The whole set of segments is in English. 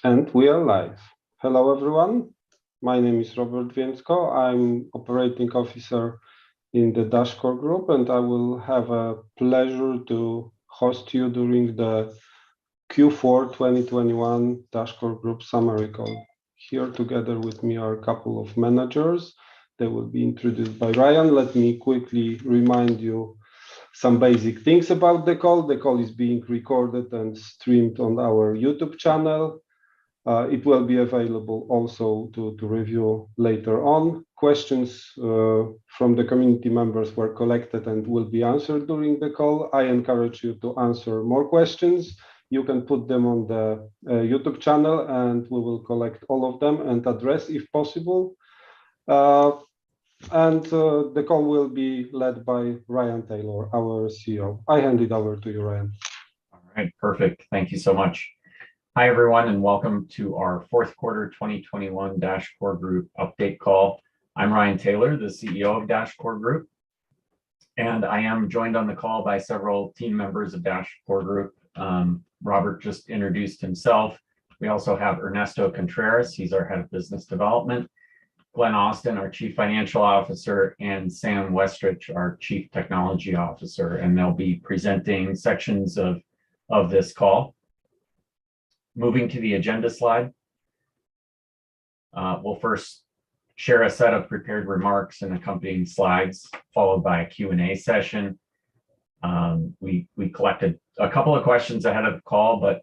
And we are live. Hello, everyone. My name is Robert Więcko. I'm operating officer in the Dashcore Group, and I will have a pleasure to host you during the Q4 2021 Dashcore Group summary call. Here together with me are a couple of managers. They will be introduced by Ryan. Let me quickly remind you some basic things about the call. The call is being recorded and streamed on our YouTube channel. It will be available also to review later on. Questions from the community members were collected and will be answered during the call. I encourage you to answer more questions. You can put them on the YouTube channel and we will collect all of them and address if possible. The call will be led by Ryan Taylor, our CEO. I hand it over to you, Ryan. All right, perfect. Thank you so much. Hi, everyone, and welcome to our fourth quarter 2021 Dashcore Group update call. I'm Ryan Taylor, the CEO of Dashcore Group, and I am joined on the call by several team members of Dashcore Group. Robert just introduced himself. We also have Ernesto Contreras, he's our head of business development, Glenn Austin, our chief financial officer, and Sam Westrich, our chief technology officer, and they'll be presenting sections of this call. Moving to the agenda slide, we'll first share a set of prepared remarks and accompanying slides, followed by a Q&A session. We collected a couple of questions ahead of the call, but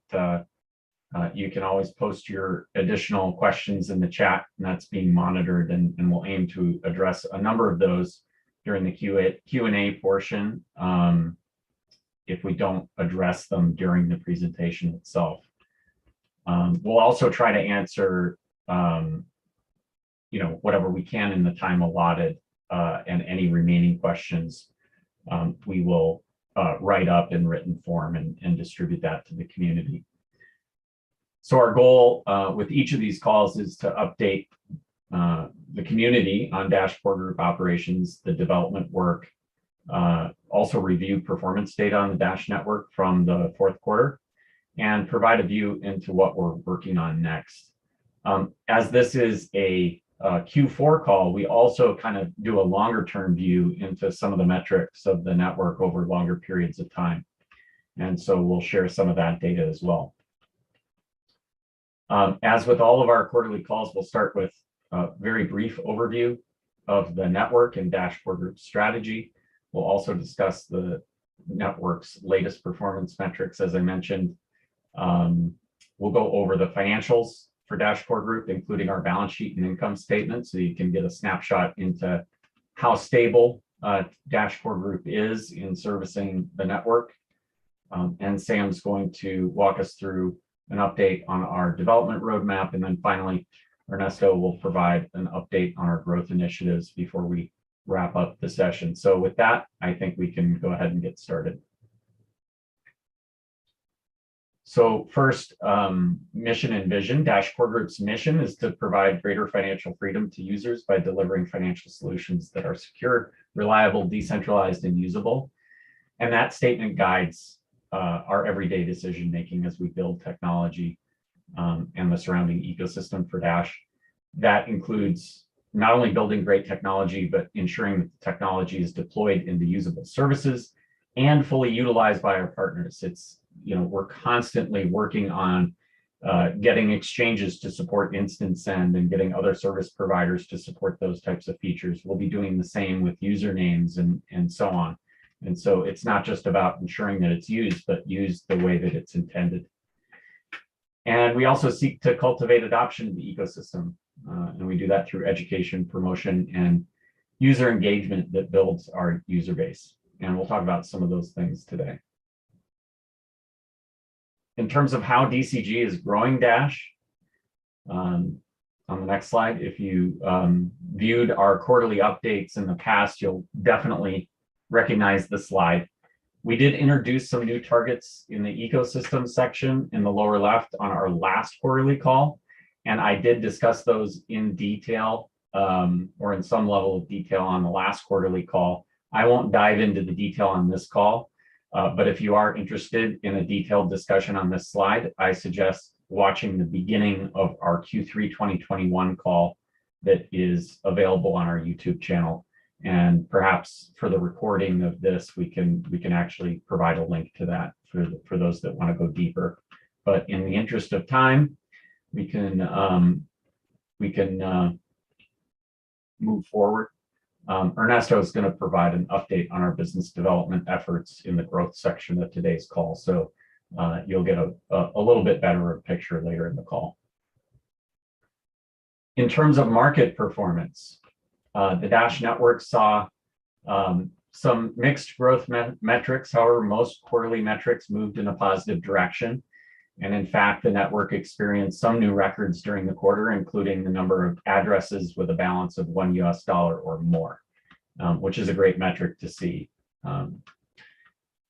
you can always post your additional questions in the chat, and that's being monitored, and we'll aim to address a number of those during the Q&A portion if we don't address them during the presentation itself. We'll also try to answer, whatever we can in the time allotted, and any remaining questions we will write up in written form and distribute that to the community. So our goal with each of these calls is to update the community on Dashcore Group operations, the development work, also review performance data on the Dash network from the fourth quarter, and provide a view into what we're working on next. As this is a Q4 call, we also kind of do a longer term view into some of the metrics of the network over longer periods of time. And so we'll share some of that data as well. As with all of our quarterly calls, we'll start with a very brief overview of the network and Dashcore Group strategy. We'll also discuss the network's latest performance metrics, as I mentioned. We'll go over the financials for Dashcore Group, including our balance sheet and income statement, so you can get a snapshot into how stable Dashcore Group is in servicing the network. And Sam's going to walk us through an update on our development roadmap, and then finally, Ernesto will provide an update on our growth initiatives before we wrap up the session. So with that, I think we can go ahead and get started. So first, mission and vision. Dashcore Group's mission is to provide greater financial freedom to users by delivering financial solutions that are secure, reliable, decentralized, and usable. And that statement guides our everyday decision-making as we build technology and the surrounding ecosystem for Dash. That includes not only building great technology, but ensuring that the technology is deployed into usable services and fully utilized by our partners. We're constantly working on getting exchanges to support instant send and getting other service providers to support those types of features. We'll be doing the same with usernames and so on. And so it's not just about ensuring that it's used, but used the way that it's intended. And we also seek to cultivate adoption of the ecosystem. And we do that through education, promotion, and user engagement that builds our user base. And we'll talk about some of those things today. In terms of how DCG is growing Dash, on the next slide, if you viewed our quarterly updates in the past, you'll definitely recognize the slide. We did introduce some new targets in the ecosystem section in the lower left on our last quarterly call, and I did discuss those in detail or in some level of detail on the last quarterly call. I won't dive into the detail on this call, but if you are interested in a detailed discussion on this slide, I suggest watching the beginning of our Q3 2021 call that is available on our YouTube channel. And perhaps for the recording of this, we can actually provide a link to that for those that want to go deeper. But in the interest of time, we can move forward. Ernesto is going to provide an update on our business development efforts in the growth section of today's call. So you'll get a little bit better of a picture later in the call. In terms of market performance, the Dash network saw some mixed growth metrics. However, most quarterly metrics moved in a positive direction. And in fact, the network experienced some new records during the quarter, including the number of addresses with a balance of $1 or more, which is a great metric to see.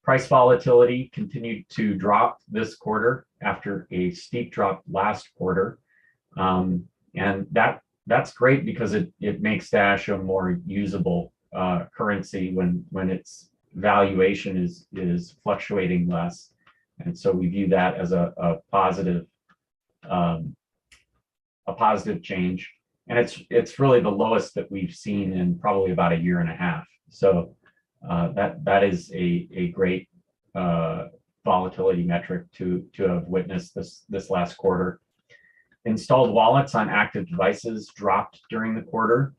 Price volatility continued to drop this quarter after a steep drop last quarter. And that's great because it makes Dash a more usable currency when its valuation is fluctuating less. And so we view that as a positive change. And it's really the lowest that we've seen in probably about a year and a half. So that is a great volatility metric to have witnessed this last quarter. Installed wallets on active devices dropped during the quarter,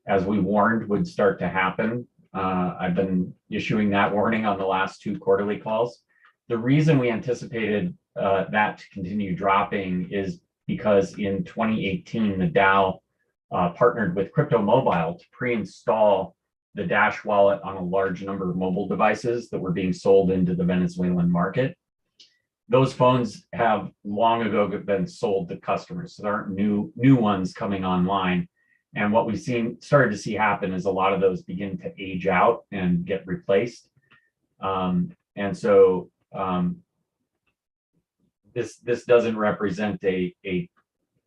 as we warned would start to happen. I've been issuing that warning on the last 2 quarterly calls. The reason we anticipated that to continue dropping is because in 2018, the DAO partnered with Crypto Mobile to pre-install the Dash wallet on a large number of mobile devices that were being sold into the Venezuelan market. Those phones have long ago been sold to customers, so there aren't new ones coming online. And what we've started to see happen is a lot of those begin to age out and get replaced. And so this doesn't represent a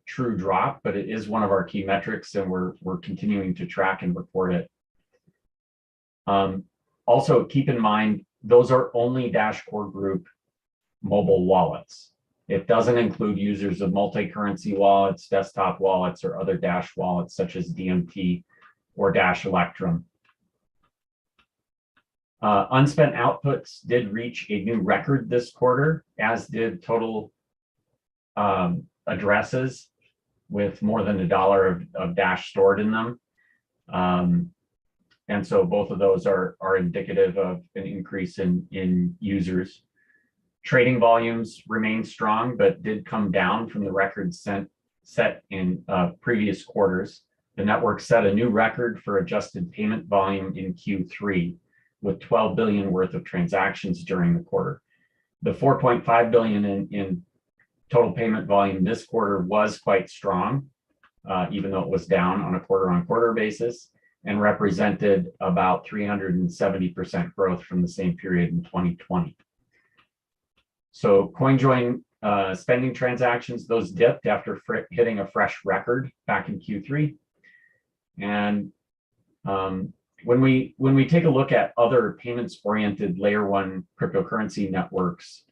true drop, but it is one of our key metrics, and we're continuing to track and report it. Also, keep in mind, those are only Dash Core Group mobile wallets. It doesn't include users of multi-currency wallets, desktop wallets, or other Dash wallets such as DMT or Dash Electrum. Unspent outputs did reach a new record this quarter, as did total addresses with more than $1 of Dash stored in them. And so both of those are indicative of an increase in users. Trading volumes remain strong, but did come down from the records set in previous quarters. The network set a new record for adjusted payment volume in Q3, with 12 billion worth of transactions during the quarter. The 4.5 billion in total payment volume this quarter was quite strong, even though it was down on a quarter-on-quarter basis, and represented about 370% growth from the same period in 2020. So CoinJoin spending transactions, those dipped after hitting a fresh record back in Q3. And when we take a look at other payments-oriented layer 1 cryptocurrency networks,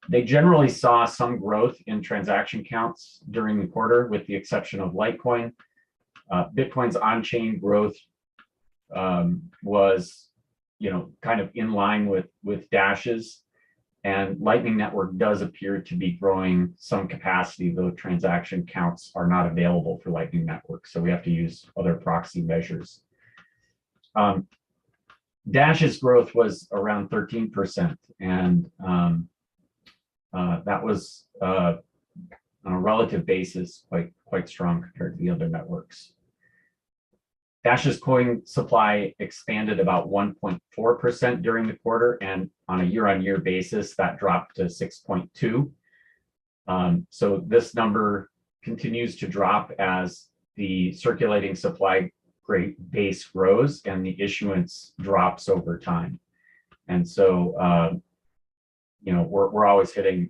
they generally saw some growth in transaction counts during the quarter, with the exception of Litecoin. Bitcoin's on-chain growth was, kind of in line with Dash's. And Lightning Network does appear to be growing some capacity, though transaction counts are not available for Lightning Network, so we have to use other proxy measures. Dash's growth was around 13%, and that was, on a relative basis, quite strong compared to the other networks. Dash's coin supply expanded about 1.4% during the quarter, and on a year-on-year basis, that dropped to 6.2. So this number continues to drop as the circulating supply base grows and the issuance drops over time. And so, we're always hitting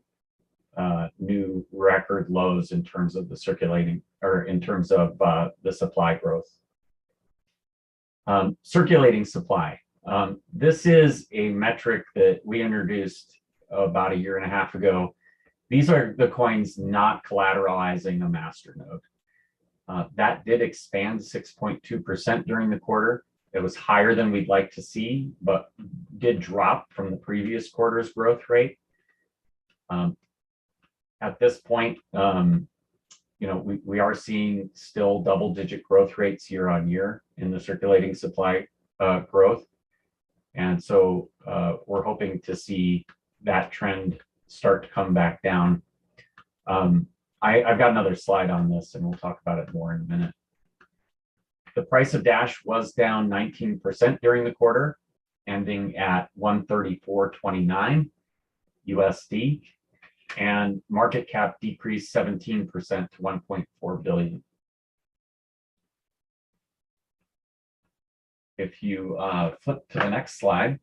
new record lows in terms of the circulating, or in terms of the supply growth. Circulating supply. This is a metric that we introduced about a year and a half ago These are the coins not collateralizing a Masternode. That did expand 6.2% during the quarter. It was higher than we'd like to see, but did drop from the previous quarter's growth rate. At this point, we are seeing still double-digit growth rates year on year in the circulating supply growth. And so we're hoping to see that trend start to come back down. I've got another slide on this, and we'll talk about it more in a minute. The price of Dash was down 19% during the quarter, ending at 134.29 USD, and market cap decreased 17% to 1.4 billion. If you flip to the next slide,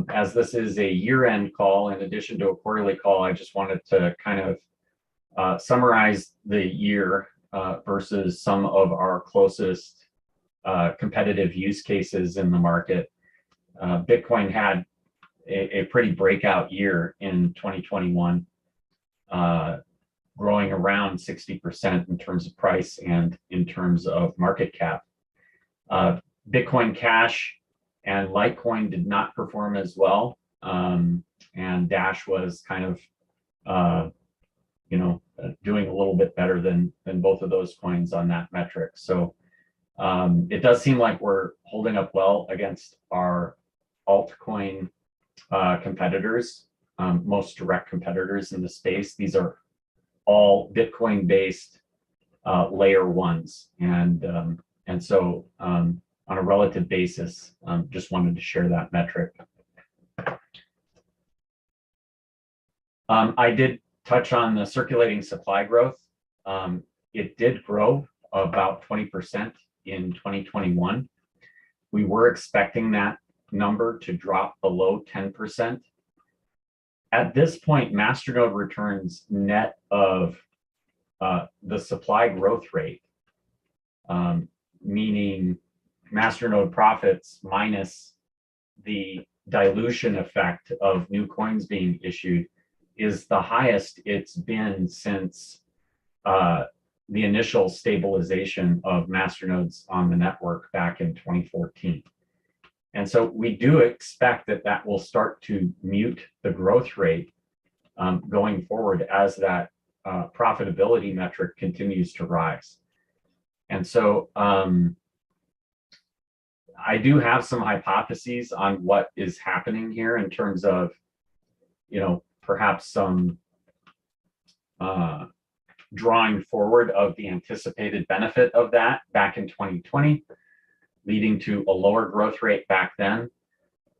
as this is a year-end call, in addition to a quarterly call, I just wanted to kind of summarize the year versus some of our closest competitive use cases in the market. Bitcoin had a pretty breakout year in 2021, growing around 60% in terms of price and in terms of market cap. Bitcoin Cash and Litecoin did not perform as well, and Dash was kind of doing a little bit better than both of those coins on that metric. So it does seem like we're holding up well against our altcoin competitors, most direct competitors in the space. These are all Bitcoin-based layer ones, and so on a relative basis, just wanted to share that metric. I did touch on the circulating supply growth. It did grow about 20% in 2021. We were expecting that number to drop below 10%. At this point, Masternode returns net of the supply growth rate, meaning Masternode profits minus the dilution effect of new coins being issued, is the highest it's been since the initial stabilization of Masternodes on the network back in 2014. And so we do expect that will start to mute the growth rate going forward as that profitability metric continues to rise. And so I do have some hypotheses on what is happening here in terms of, perhaps some drawing forward of the anticipated benefit of that back in 2020, leading to a lower growth rate back then.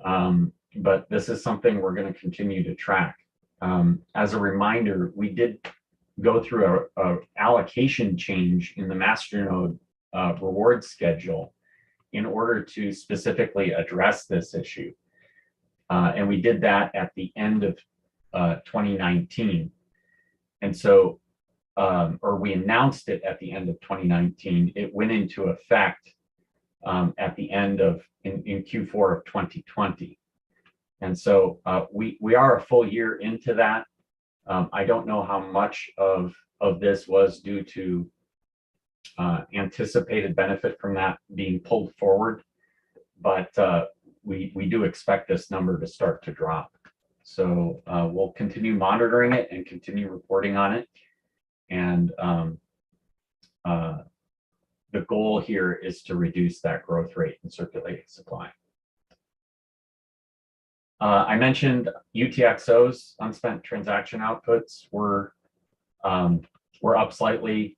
But this is something we're going to continue to track. As a reminder, we did go through a allocation change in the Masternode reward schedule in order to specifically address this issue. And we did that at the end of 2019. And so, or we announced it at the end of 2019. It went into effect at the end of, in Q4 of 2020. And so we are a full year into that. I don't know how much of this was due to anticipated benefit from that being pulled forward, but we do expect this number to start to drop. So we'll continue monitoring it and continue reporting on it. And the goal here is to reduce that growth rate in circulating supply. I mentioned UTXO's unspent transaction outputs were up slightly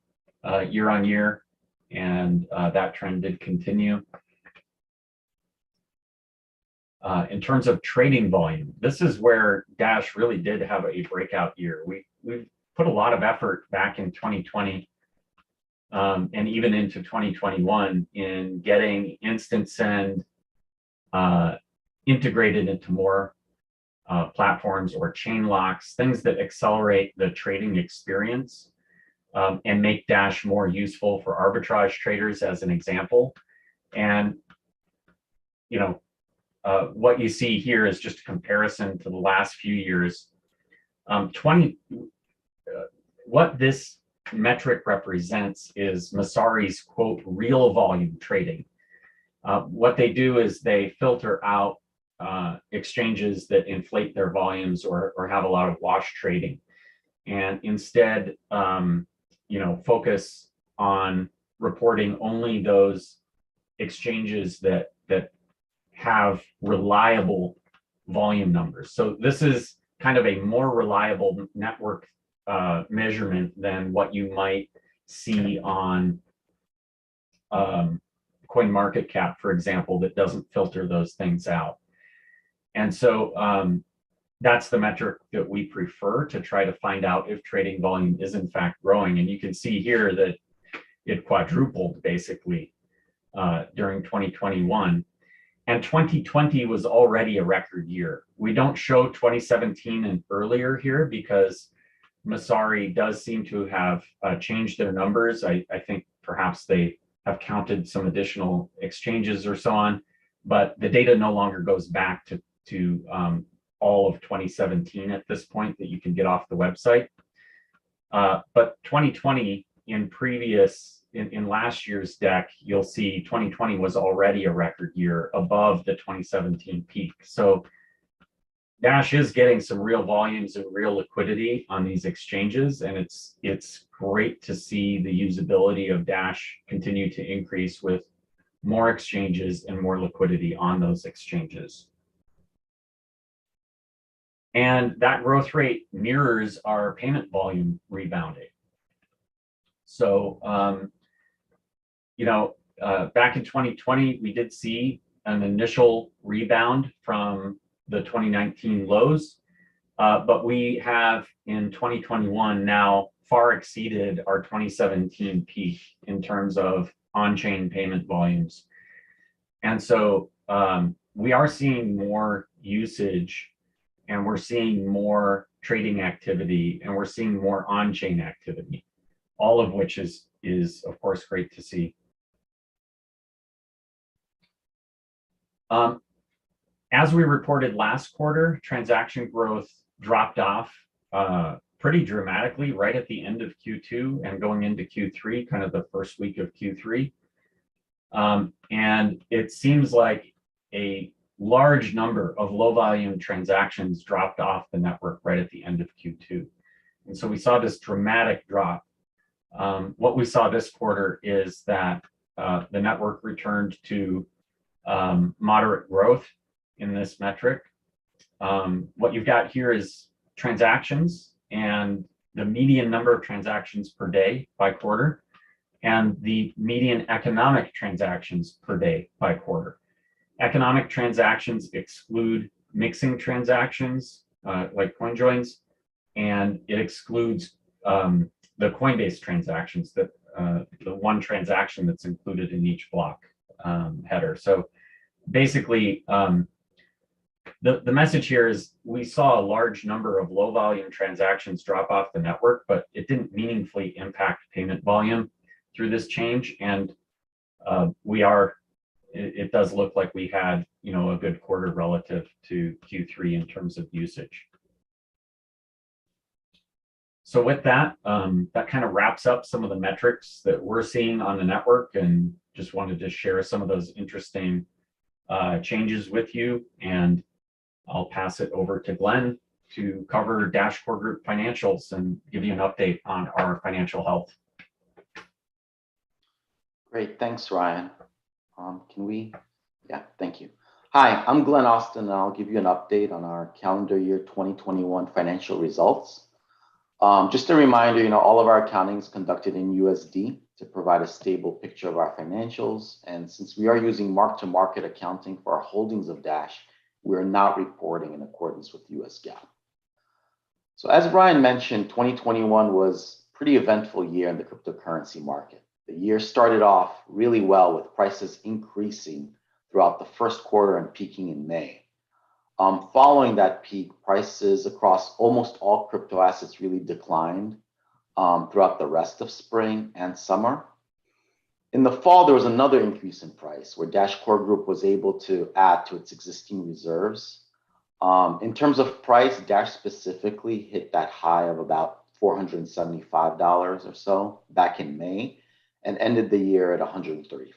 year on year, and that trend did continue. In terms of trading volume, this is where Dash really did have a breakout year. We've put a lot of effort back in 2020 and even into 2021 in getting instant send integrated into more platforms or chain locks, things that accelerate the trading experience and make Dash more useful for arbitrage traders, as an example. And what you see here is just a comparison to the last few years. What this metric represents is Messari's, quote, real volume trading. What they do is they filter out exchanges that inflate their volumes or have a lot of wash trading, and instead, focus on reporting only those exchanges that have reliable volume numbers. So this is kind of a more reliable network measurement than what you might see on CoinMarketCap, for example, that doesn't filter those things out. And so that's the metric that we prefer to try to find out if trading volume is in fact growing. And you can see here that it quadrupled basically during 2021. And 2020 was already a record year. We don't show 2017 and earlier here because Messari does seem to have changed their numbers. I think perhaps they have counted some additional exchanges or so on, but the data no longer goes back to all of 2017 at this point that you can get off the website. But 2020 in last year's deck, you'll see 2020 was already a record year above the 2017 peak. So Dash is getting some real volumes and real liquidity on these exchanges, and it's great to see the usability of Dash continue to increase with more exchanges and more liquidity on those exchanges. And that growth rate mirrors our payment volume rebounding. So, back in 2020, we did see an initial rebound from the 2019 lows, but we have in 2021 now far exceeded our 2017 peak in terms of on-chain payment volumes. And so we are seeing more usage, and we're seeing more trading activity, and we're seeing more on-chain activity, all of which is of course great to see. As we reported last quarter, transaction growth dropped off pretty dramatically right at the end of Q2 and going into Q3, kind of the first week of Q3. And it seems like a large number of low volume transactions dropped off the network right at the end of Q2. And so we saw this dramatic drop. What we saw this quarter is that the network returned to moderate growth in this metric. What you've got here is transactions and the median number of transactions per day by quarter, and the median economic transactions per day by quarter. Economic transactions exclude mixing transactions like coin joins, and it excludes the Coinbase transactions, that the one transaction that's included in each block header. So basically, the message here is we saw a large number of low volume transactions drop off the network, but it didn't meaningfully impact payment volume through this change. And it does look like we had, a good quarter relative to Q3 in terms of usage. So with that, that kind of wraps up some of the metrics that we're seeing on the network, and just wanted to share some of those interesting changes with you. And I'll pass it over to Glenn to cover Dash Core Group financials and give you an update on our financial health. Great, thanks, Ryan. Thank you. Hi, I'm Glenn Austin, and I'll give you an update on our calendar year 2021 financial results. Just a reminder, all of our accounting is conducted in USD to provide a stable picture of our financials. And since we are using mark-to-market accounting for our holdings of Dash, we're not reporting in accordance with US GAAP. So as Ryan mentioned, 2021 was a pretty eventful year in the cryptocurrency market. The year started off really well with prices increasing throughout the first quarter and peaking in May. Following that peak, prices across almost all crypto assets really declined throughout the rest of spring and summer. In the fall, there was another increase in price where Dash Core Group was able to add to its existing reserves. In terms of price, Dash specifically hit that high of about $475 or so back in May and ended the year at $135.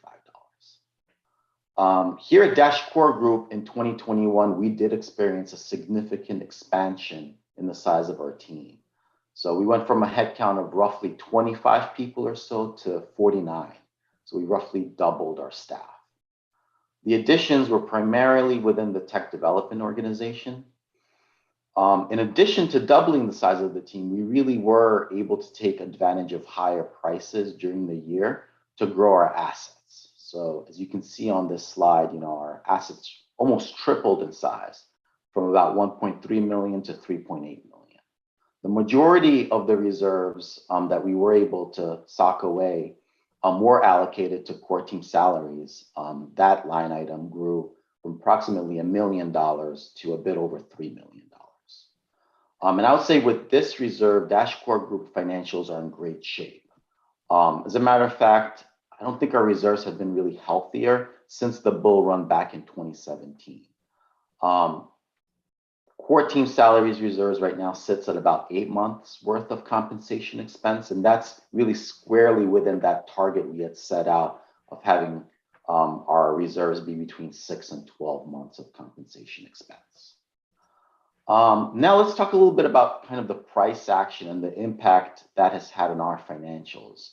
Here at Dash Core Group in 2021, we did experience a significant expansion in the size of our team. So we went from a headcount of roughly 25 people or so to 49. So we roughly doubled our staff. The additions were primarily within the tech development organization. In addition to doubling the size of the team, we really were able to take advantage of higher prices during the year to grow our assets. So as you can see on this slide, our assets almost tripled in size from about 1.3 million to 3.8 million. The majority of the reserves that we were able to sock away were allocated to core team salaries. That line item grew from approximately $1 million to a bit over $3 million. And I would say with this reserve, Dash Core Group financials are in great shape. As a matter of fact, I don't think our reserves have been really healthier since the bull run back in 2017. Core team salaries reserves right now sits at about 8 months worth of compensation expense. And that's really squarely within that target we had set out of having our reserves be between 6 and 12 months of compensation expense. Now let's talk a little bit about kind of the price action and the impact that has had on our financials.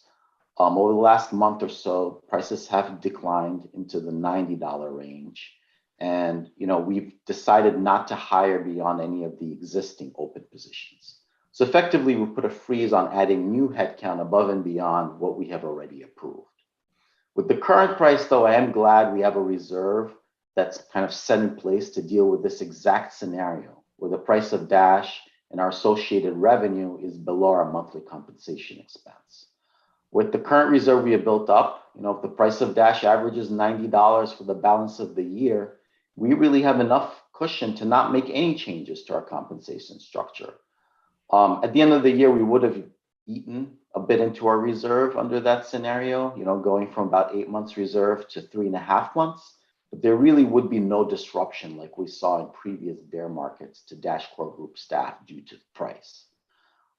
Over the last month or so, prices have declined into the $90 range. And we've decided not to hire beyond any of the existing open positions. So effectively, we put a freeze on adding new headcount above and beyond what we have already approved. With the current price, though, I am glad we have a reserve that's kind of set in place to deal with this exact scenario, where the price of Dash and our associated revenue is below our monthly compensation expense. With the current reserve we have built up, if the price of Dash averages $90 for the balance of the year, we really have enough cushion to not make any changes to our compensation structure. At the end of the year, we would have eaten a bit into our reserve under that scenario, going from about 8 months reserve to 3.5 months. But there really would be no disruption like we saw in previous bear markets to Dash Core Group staff due to price.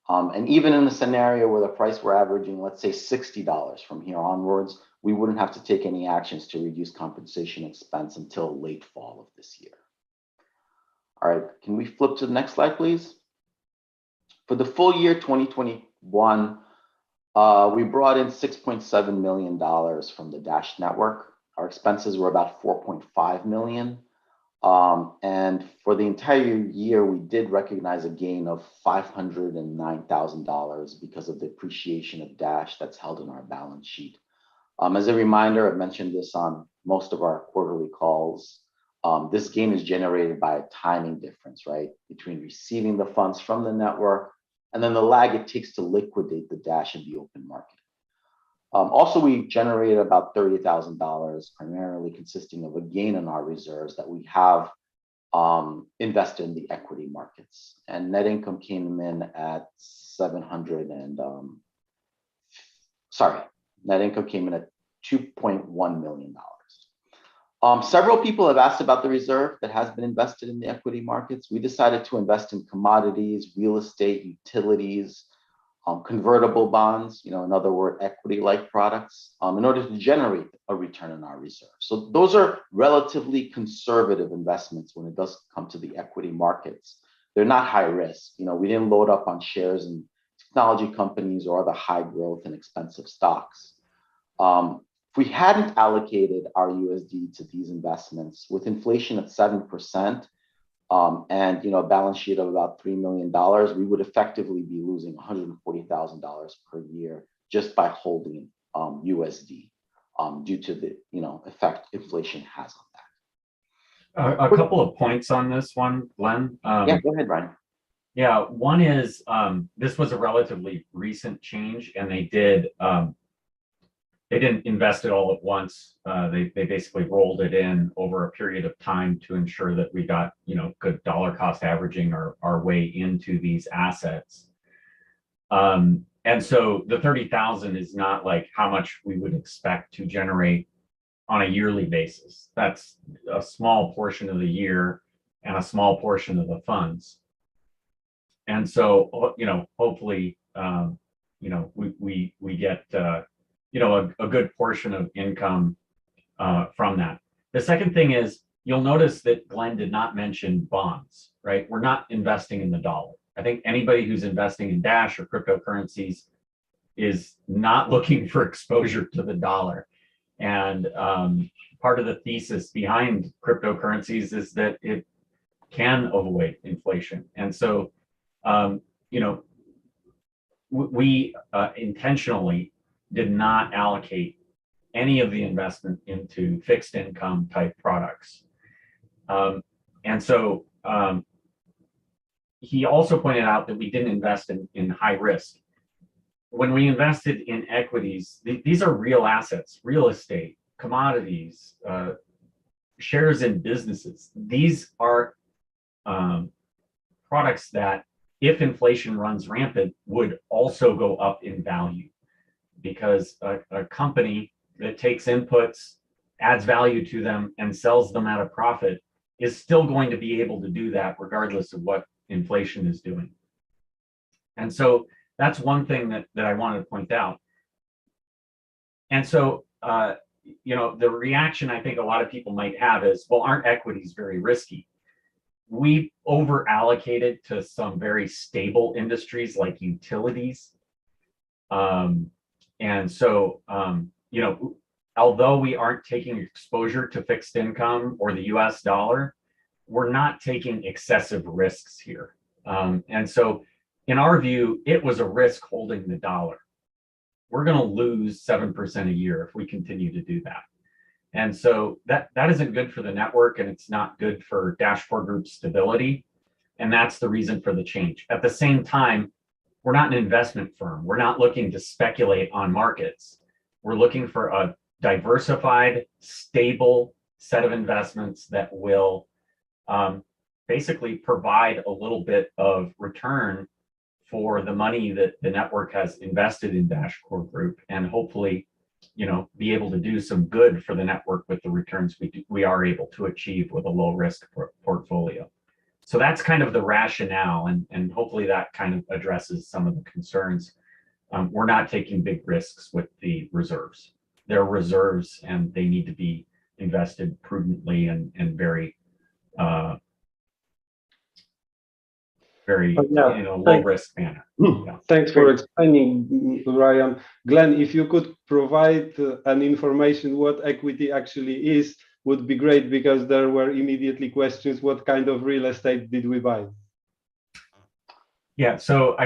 And even in a scenario where the price were averaging, let's say $60 from here onwards, we wouldn't have to take any actions to reduce compensation expense until late fall of this year. All right, can we flip to the next slide, please? For the full year 2021, we brought in $6.7 million from the Dash network. Our expenses were about $4.5 million. And for the entire year, we did recognize a gain of $509,000 because of the appreciation of Dash that's held in our balance sheet. As a reminder, I've mentioned this on most of our quarterly calls. This gain is generated by a timing difference, right, between receiving the funds from the network and then the lag it takes to liquidate the Dash in the open market. Also, we generated about $30,000, primarily consisting of a gain in our reserves that we have invested in the equity markets. And net income came in at net income came in at $2.1 million. Several people have asked about the reserve that has been invested in the equity markets. We decided to invest in commodities, real estate, utilities, convertible bonds, in other words, equity-like products, in order to generate a return on our reserve. So those are relatively conservative investments when it does come to the equity markets. They're not high risk. We didn't load up on shares in technology companies or other high growth and expensive stocks. If we hadn't allocated our USD to these investments with inflation at 7%, and a balance sheet of about $3 million, we would effectively be losing $140,000 per year just by holding USD due to the effect inflation has on that. A couple of points on this one, Glenn. Yeah, go ahead, Ryan. Yeah, one is this was a relatively recent change, and they didn't invest it all at once. They basically rolled it in over a period of time to ensure that we got good dollar cost averaging our way into these assets. And so the 30,000 is not like how much we would expect to generate on a yearly basis. That's a small portion of the year and a small portion of the funds. And so, hopefully, we get, a good portion of income from that. The second thing is, you'll notice that Glenn did not mention bonds, right? We're not investing in the dollar. I think anybody who's investing in Dash or cryptocurrencies is not looking for exposure to the dollar. And part of the thesis behind cryptocurrencies is that it can avoid inflation. And so, we intentionally did not allocate any of the investment into fixed income type products. And so he also pointed out that we didn't invest in high risk. When we invested in equities, these are real assets, real estate, commodities, shares in businesses. These are products that, if inflation runs rampant, would also go up in value, because a company that takes inputs, adds value to them, and sells them at a profit is still going to be able to do that regardless of what inflation is doing. And so that's one thing that I wanted to point out. And so, the reaction I think a lot of people might have is, well, aren't equities very risky? We over allocated to some very stable industries like utilities. And so, although we aren't taking exposure to fixed income or the US dollar, we're not taking excessive risks here. And so, in our view, it was a risk holding the dollar. We're going to lose 7% a year if we continue to do that. And so that isn't good for the network, and it's not good for Dash Core Group stability. And that's the reason for the change. At the same time, we're not an investment firm. We're not looking to speculate on markets. We're looking for a diversified, stable set of investments that will basically provide a little bit of return for the money that the network has invested in Dash Core Group, and hopefully, be able to do some good for the network with the returns we are able to achieve with a low risk portfolio. So that's kind of the rationale, and hopefully that kind of addresses some of the concerns. We're not taking big risks with the reserves. They're reserves, and they need to be invested prudently and very low risk manner. Yeah. Thanks for explaining, Ryan. Glenn, if you could provide an information what equity actually is, would be great, because there were immediately questions, what kind of real estate did we buy? Yeah, so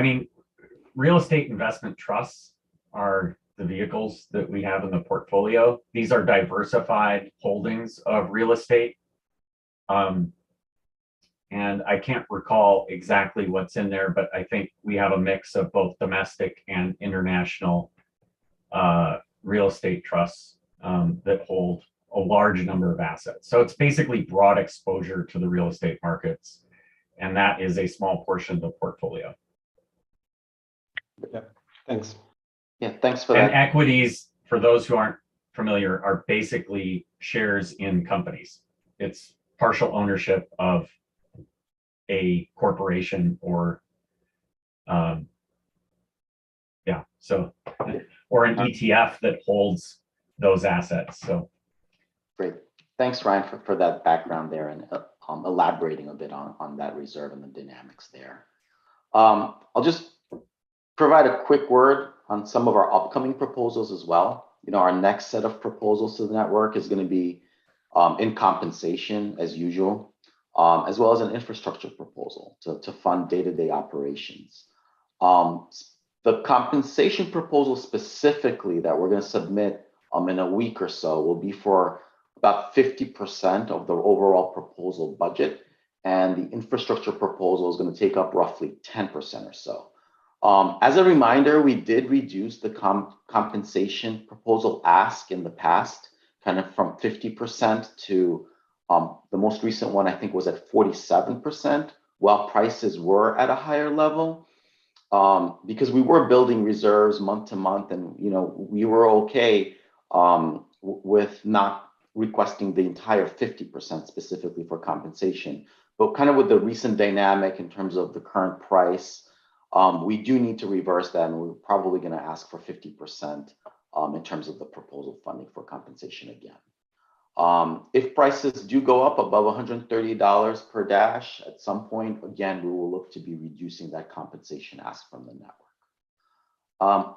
real estate investment trusts are the vehicles that we have in the portfolio. These are diversified holdings of real estate. And I can't recall exactly what's in there, but I think we have a mix of both domestic and international real estate trusts that hold a large number of assets. So it's basically broad exposure to the real estate markets, and that is a small portion of the portfolio. Yeah, thanks. Yeah, thanks for that. And equities, for those who aren't familiar, are basically shares in companies. It's partial ownership of a corporation or or an ETF that holds those assets. So great. Thanks, Ryan, for that background there, and elaborating a bit on that reserve and the dynamics there. I'll just provide a quick word on some of our upcoming proposals as well. Our next set of proposals to the network is going to be in compensation as usual, as well as an infrastructure proposal to fund day-to-day operations. The compensation proposal specifically that we're going to submit in a week or so will be for about 50% of the overall proposal budget, and the infrastructure proposal is going to take up roughly 10% or so. As a reminder, we did reduce the compensation proposal ask in the past, kind of from 50% to the most recent one, I think, was at 47%, while prices were at a higher level. because we were building reserves month to month, and we were okay with not requesting the entire 50% specifically for compensation. But kind of with the recent dynamic in terms of the current price, we do need to reverse that, and we're probably going to ask for 50% in terms of the proposal funding for compensation again. If prices do go up above $130 per dash at some point, again, we will look to be reducing that compensation ask from the network.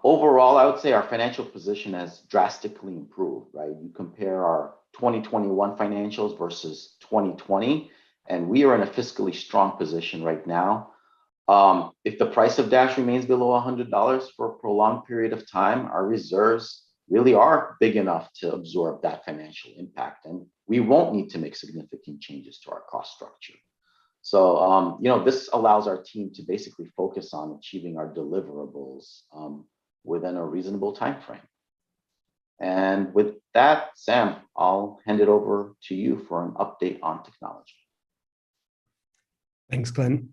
Overall, I would say our financial position has drastically improved, right? You compare our 2021 financials versus 2020, and we are in a fiscally strong position right now. If the price of Dash remains below $100 for a prolonged period of time, our reserves really are big enough to absorb that financial impact, and we won't need to make significant changes to our cost structure. So, this allows our team to basically focus on achieving our deliverables within a reasonable time frame. And with that, Sam, I'll hand it over to you for an update on technology. Thanks, Glenn.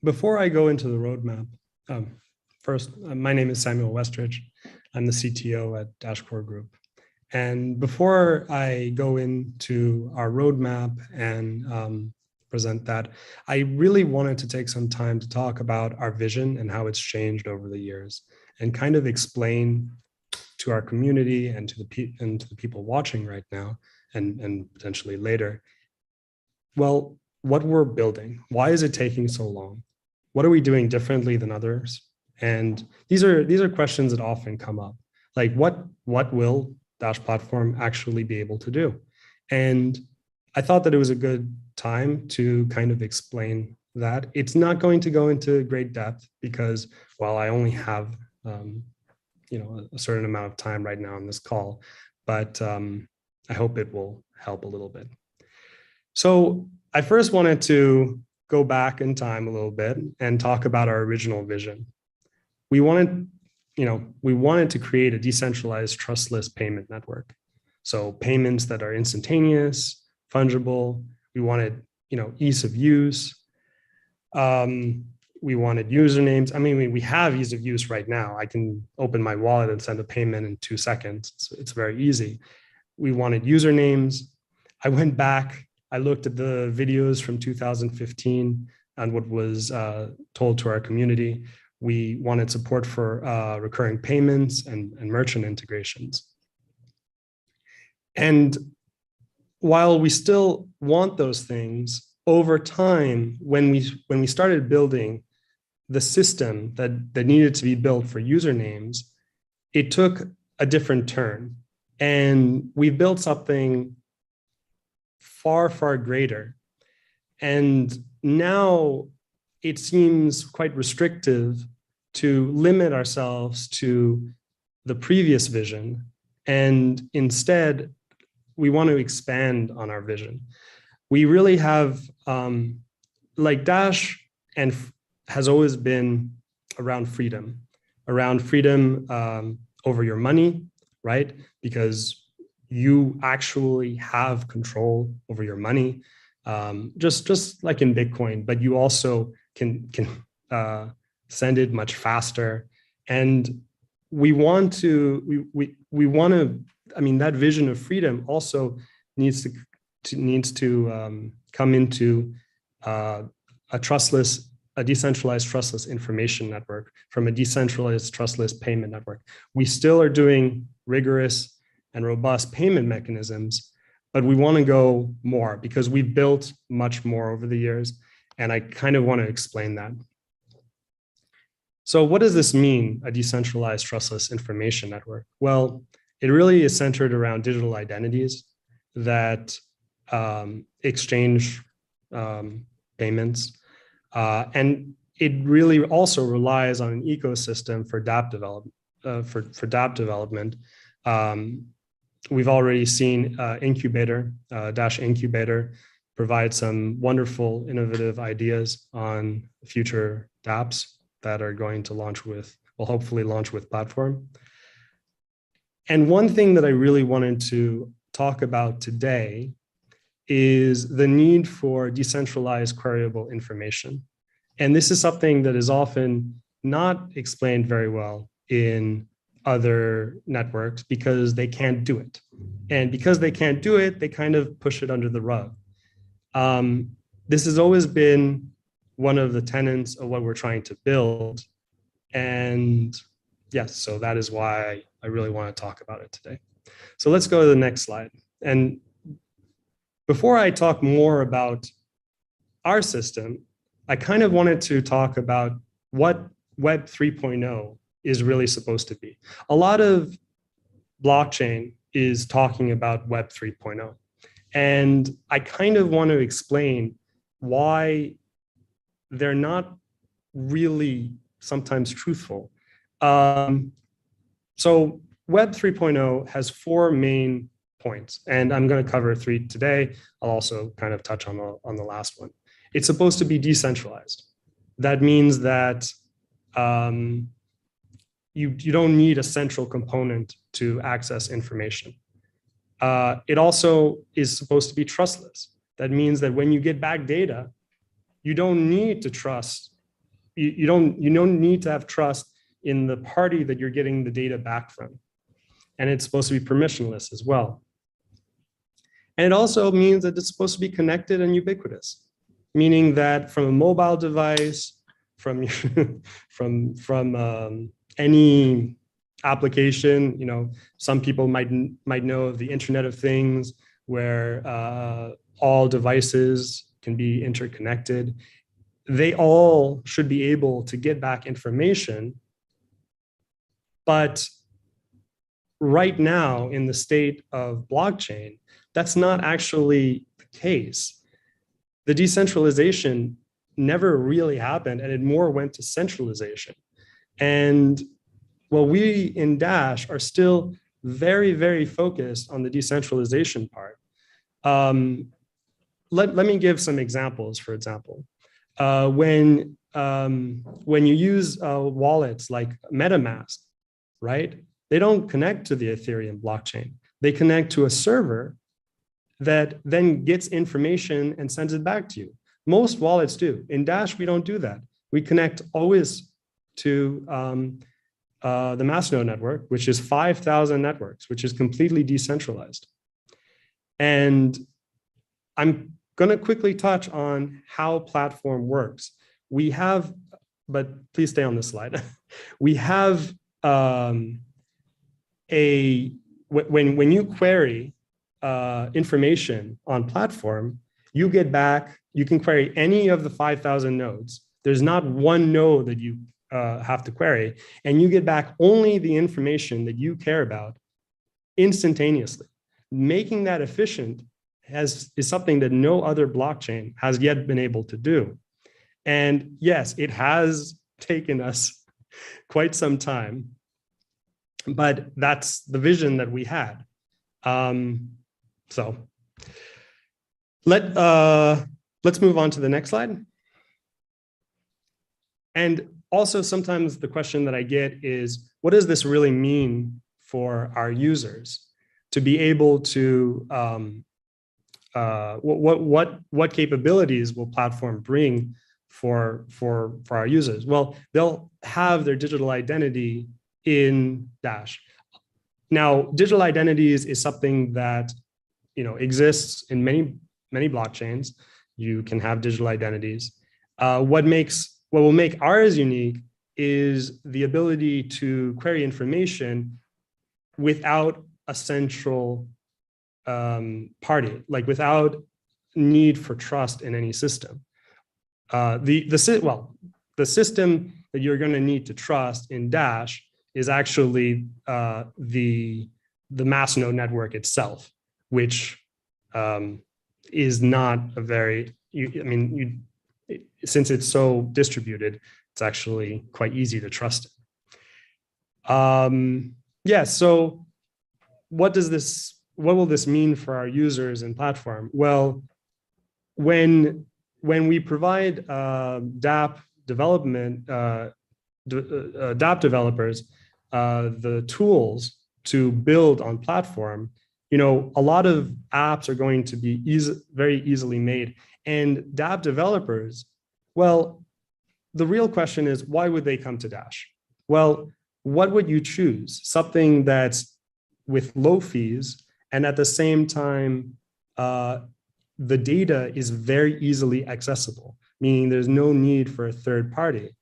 Before I go into the roadmap, first, my name is Samuel Westridge. I'm the CTO at Dashcore Group. And before I go into our roadmap and present that, I really wanted to take some time to talk about our vision and how it's changed over the years, and kind of explain to our community and to the people watching right now and potentially later, well, what we're building. Why is it taking so long? What are we doing differently than others? And these are questions that often come up. Like, what will Dash platform actually be able to do? And I thought that it was a good time to kind of explain that. It's not going to go into great depth because, well, I only have a certain amount of time right now on this call, but I hope it will help a little bit. So I first wanted to go back in time a little bit and talk about our original vision. We wanted to create a decentralized, trustless payment network. So payments that are instantaneous, fungible. We wanted, ease of use. We wanted usernames. I mean, we have ease of use right now. I can open my wallet and send a payment in 2 seconds. So it's very easy. We wanted usernames. I went back, I looked at the videos from 2015 and what was told to our community. We wanted support for recurring payments and merchant integrations. And while we still want those things, over time, when we started building the system that needed to be built for usernames, it took a different turn. And we built something far, far greater. And now it seems quite restrictive to limit ourselves to the previous vision. And instead, we want to expand on our vision. We really have, like Dash and has always been around freedom over your money, right? Because you actually have control over your money, just like in Bitcoin, but you also can send it much faster. And we want to, I mean, that vision of freedom also needs to come into a decentralized trustless information network from a decentralized trustless payment network. We still are doing rigorous and robust payment mechanisms, but we want to go more because we've built much more over the years. And I kind of want to explain that. So what does this mean, a decentralized trustless information network? Well, it really is centered around digital identities that exchange payments. And it really also relies on an ecosystem for dApp development. We've already seen Incubator, Dash Incubator, provide some wonderful, innovative ideas on future dApps that are going to will hopefully launch with platform. And one thing that I really wanted to talk about today is the need for decentralized queryable information. And this is something that is often not explained very well in other networks because they can't do it. And because they can't do it, they kind of push it under the rug. This has always been one of the tenets of what we're trying to build. And yes, so that is why I really want to talk about it today. So let's go to the next slide. And before I talk more about our system, I kind of wanted to talk about what Web 3.0 is really supposed to be. A lot of blockchain is talking about Web 3.0. And I kind of want to explain why they're not really sometimes truthful. So Web 3.0 has 4 main points, and I'm going to cover 3 today. I'll also kind of touch on the last one. It's supposed to be decentralized. That means that you don't need a central component to access information. It also is supposed to be trustless. That means that when you get back data, you don't need to trust. You don't need to have trust in the party that you're getting the data back from. And it's supposed to be permissionless as well. And it also means that it's supposed to be connected and ubiquitous, meaning that from a mobile device, from any application, some people might know of the Internet of Things, where all devices can be interconnected. They all should be able to get back information. But right now, in the state of blockchain, that's not actually the case. The decentralization never really happened, and it more went to centralization. And well, we in Dash are still very, very focused on the decentralization part. Let me give some examples. For example, when you use wallets like MetaMask, right? They don't connect to the Ethereum blockchain. They connect to a server that then gets information and sends it back to you. Most wallets do. In Dash, we don't do that. We connect always to the Masternode network, which is 5,000 networks, which is completely decentralized. And I'm going to quickly touch on how platform works. We have, but please stay on this slide. We have when you query information on platform, you get back, you can query any of the 5,000 nodes. There's not one node that you have to query, and you get back only the information that you care about instantaneously. Making that efficient is something that no other blockchain has yet been able to do. And yes, it has taken us quite some time, but that's the vision that we had. So let's move on to the next slide. And also, sometimes the question that I get is, what does this really mean for our users to be able to, what capabilities will platform bring for our users? Well, they'll have their digital identity in Dash. Now, digital identities is something that exists in many blockchains. You can have digital identities. What will make ours unique is the ability to query information without a central party, like without need for trust in any system. The system that you're going to need to trust in Dash is actually the Masternode network itself, which is not a very, since it's so distributed, it's actually quite easy to trust it. So what will this mean for our users and platform? Well, when we provide DApp developers the tools to build on platform, a lot of apps are going to be very easily made. And DApp developers, well, the real question is, why would they come to Dash? Well, what would you choose? Something that's with low fees, and at the same time, the data is very easily accessible, meaning there's no need for a third party.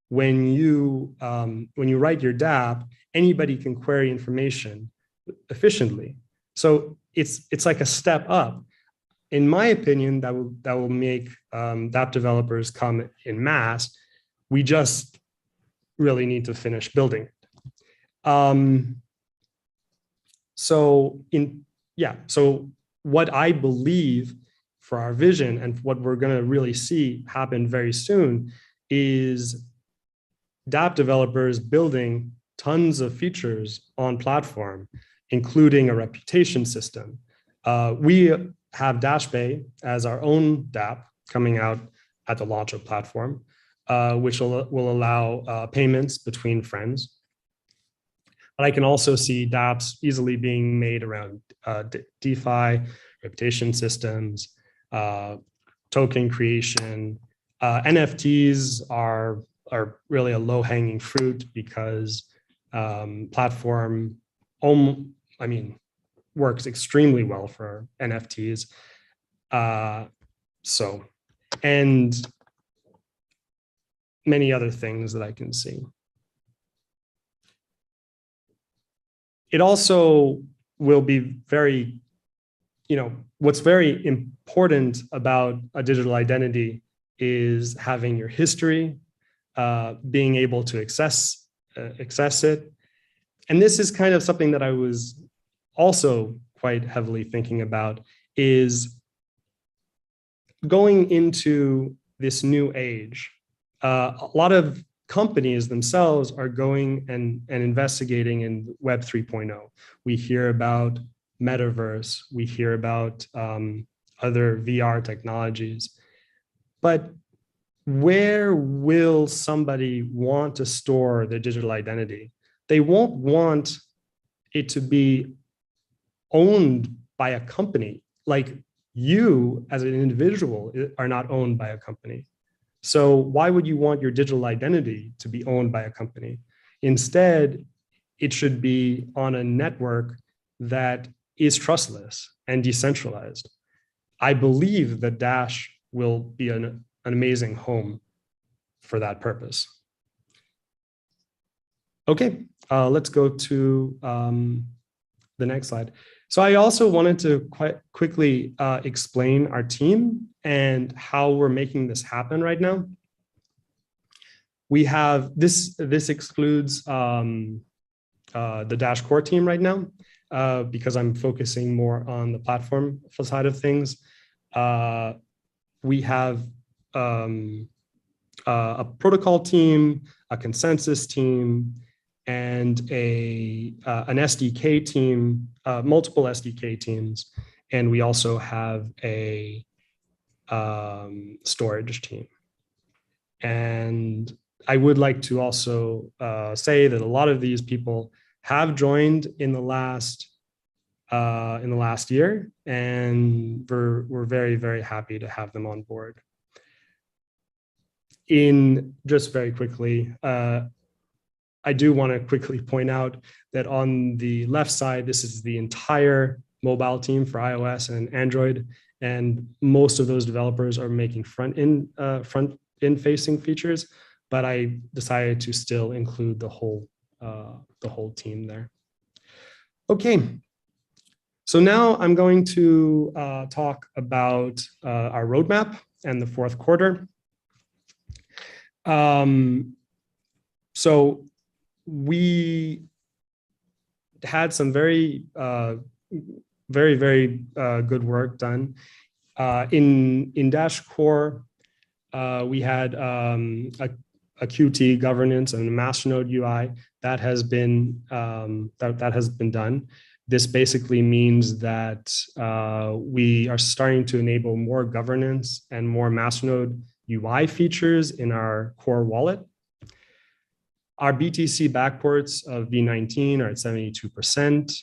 When you write your dApp, anybody can query information efficiently. So it's like a step up. In my opinion, that will make dApp developers come in mass. We just really need to finish building it. So what I believe for our vision and what we're going to really see happen very soon is dApp developers building tons of features on platform, including a reputation system. We have DashPay as our own dApp coming out at the launch of platform, which will allow payments between friends. But I can also see dApps easily being made around DeFi, reputation systems, token creation. NFTs are really a low-hanging fruit because platform, works extremely well for NFTs. And many other things that I can see. It also will be very, what's very important about a digital identity is having your history, being able to access it. And this is kind of something that I was also quite heavily thinking about, is going into this new age. A lot of companies themselves are going and investigating in Web 3.0. We hear about metaverse, we hear about other VR technologies, but where will somebody want to store their digital identity? They won't want it to be owned by a company. Like, you as an individual are not owned by a company. So why would you want your digital identity to be owned by a company? Instead, it should be on a network that is trustless and decentralized. I believe that Dash will be an amazing home for that purpose. Okay, let's go to the next slide. So I also wanted to quite quickly explain our team and how we're making this happen right now. We have this excludes the Dash core team right now because I'm focusing more on the platform side of things. We have a protocol team, a consensus team, and an SDK team, multiple SDK teams, and we also have a storage team. And I would like to also say that a lot of these people have joined in the last year, and we're very, very happy to have them on board. Just very quickly, I do want to quickly point out that on the left side, this is the entire mobile team for iOS and Android, and most of those developers are making front-end facing features, but I decided to still include the whole team there. Okay, so now I'm going to talk about our roadmap and the fourth quarter. So we had some very good work done. In Dash Core, we had a Qt governance and a Masternode UI that has been done. This basically means that we are starting to enable more governance and more Masternode UI features in our core wallet. Our BTC backports of V19 are at 72%,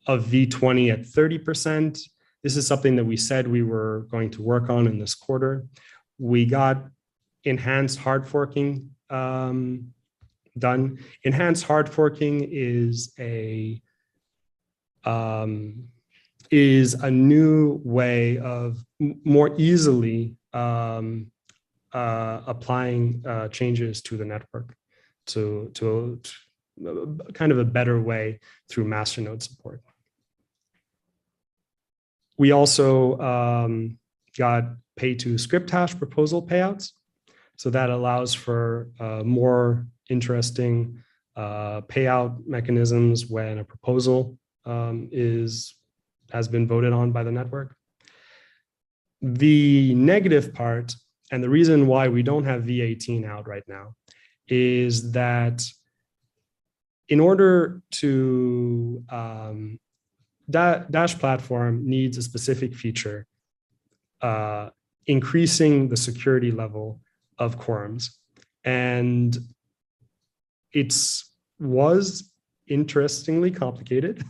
of V20 at 30%. This is something that we said we were going to work on in this quarter. We got enhanced hard forking done. Enhanced hard forking is a new way of more easily applying changes to the network to kind of a better way through Masternode support. We also got pay to script hash proposal payouts. So that allows for more interesting payout mechanisms when a proposal has been voted on by the network. The negative part, and the reason why we don't have V18 out right now, is that in order to Dash platform needs a specific feature, increasing the security level of quorums. And it was interestingly complicated.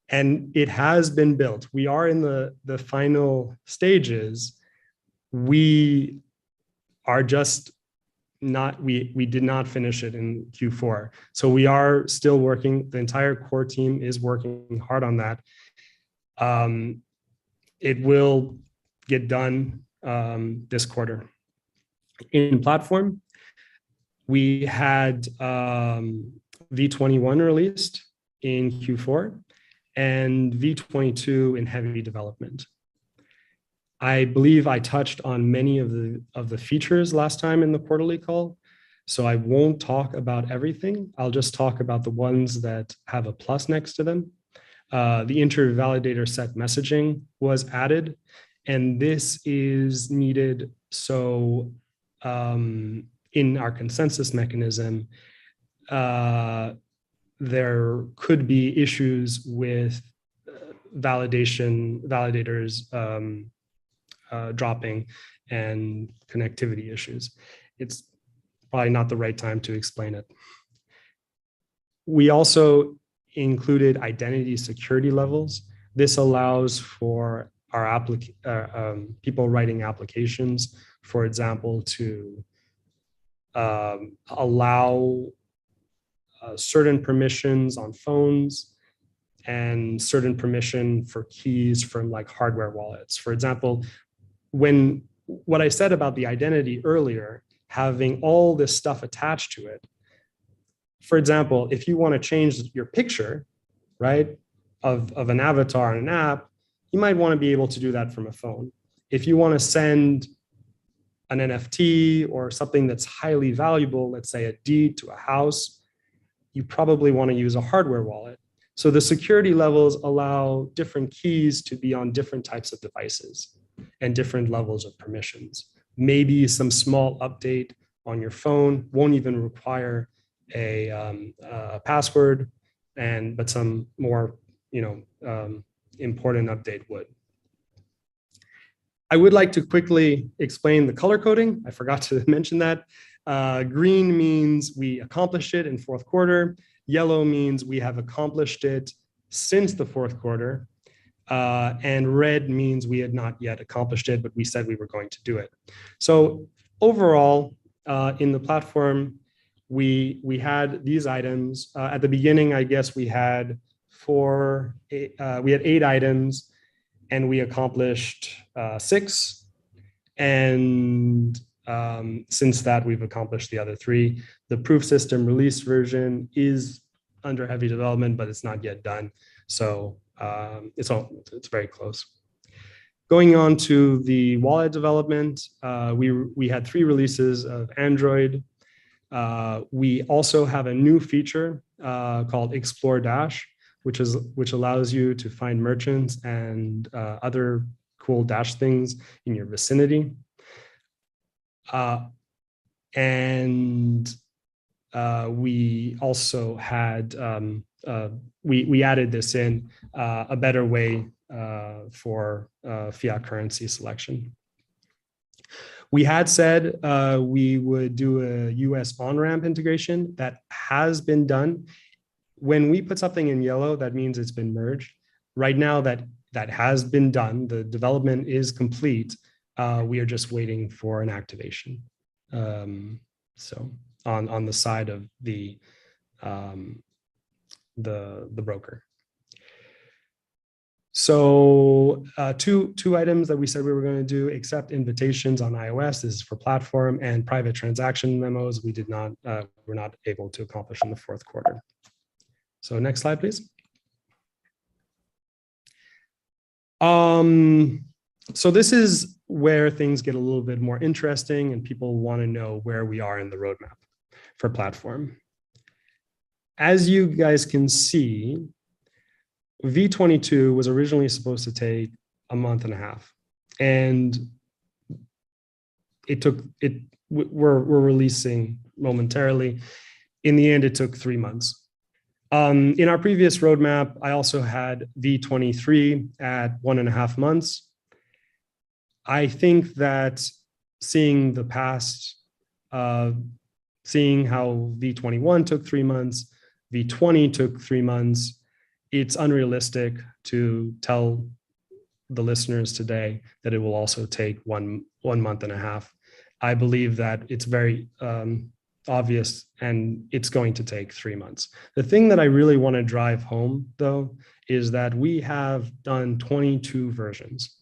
And it has been built. We are in the final stages. We are just not, we did not finish it in Q4. So we are still working. The entire core team is working hard on that. It will get done this quarter. In platform, we had V21 released in Q4 and V22 in heavy development. I believe I touched on many of the features last time in the quarterly call, so I won't talk about everything. I'll just talk about the ones that have a plus next to them. The inter-validator set messaging was added, and this is needed so in our consensus mechanism, there could be issues with validators dropping and connectivity issues. It's probably not the right time to explain it. We also included identity security levels. This allows for our people writing applications, for example, to allow certain permissions on phones and certain permission for keys from like hardware wallets. For example, what I said about the identity earlier, having all this stuff attached to it. For example, if you want to change your picture, right, of an avatar in an app, you might want to be able to do that from a phone. If you want to send an NFT or something that's highly valuable, let's say a deed to a house, you probably want to use a hardware wallet. So the security levels allow different keys to be on different types of devices and different levels of permissions. Maybe some small update on your phone won't even require a password, but some more important update would. I would like to quickly explain the color coding. I forgot to mention that. Green means we accomplished it in fourth quarter. Yellow means we have accomplished it since the fourth quarter. And red means we had not yet accomplished it, but we said we were going to do it. So overall, in the platform, we had these items. At the beginning, I guess we had 8 items, and we accomplished 6. And since that, we've accomplished the other 3. The proof system release version is under heavy development, but it's not yet done. So it's very close. Going on to the wallet development, we had 3 releases of Android. We also have a new feature called Explore Dash, which allows you to find merchants and other cool Dash things in your vicinity. We also had we added this in a better way for fiat currency selection. We had said we would do a US on-ramp integration. That has been done. When we put something in yellow, that means it's been merged. Right now, that has been done. The development is complete. We are just waiting for an activation. So on the side of the broker. So two items that we said we were going to do: accept invitations on iOS. This is for platform, and private transaction memos. We were not able to accomplish in the fourth quarter. So next slide, please. So this is where things get a little bit more interesting, and people want to know where we are in the roadmap for platform. As you guys can see, V22 was originally supposed to take a month and a half, and we're releasing momentarily. In the end, it took 3 months. In our previous roadmap, I also had V23 at 1.5 months. I think that seeing the past, seeing how V21 took 3 months, V20 took 3 months, it's unrealistic to tell the listeners today that it will also take one month and a half. I believe that it's very obvious, and it's going to take 3 months. The thing that I really want to drive home, though, is that we have done 22 versions,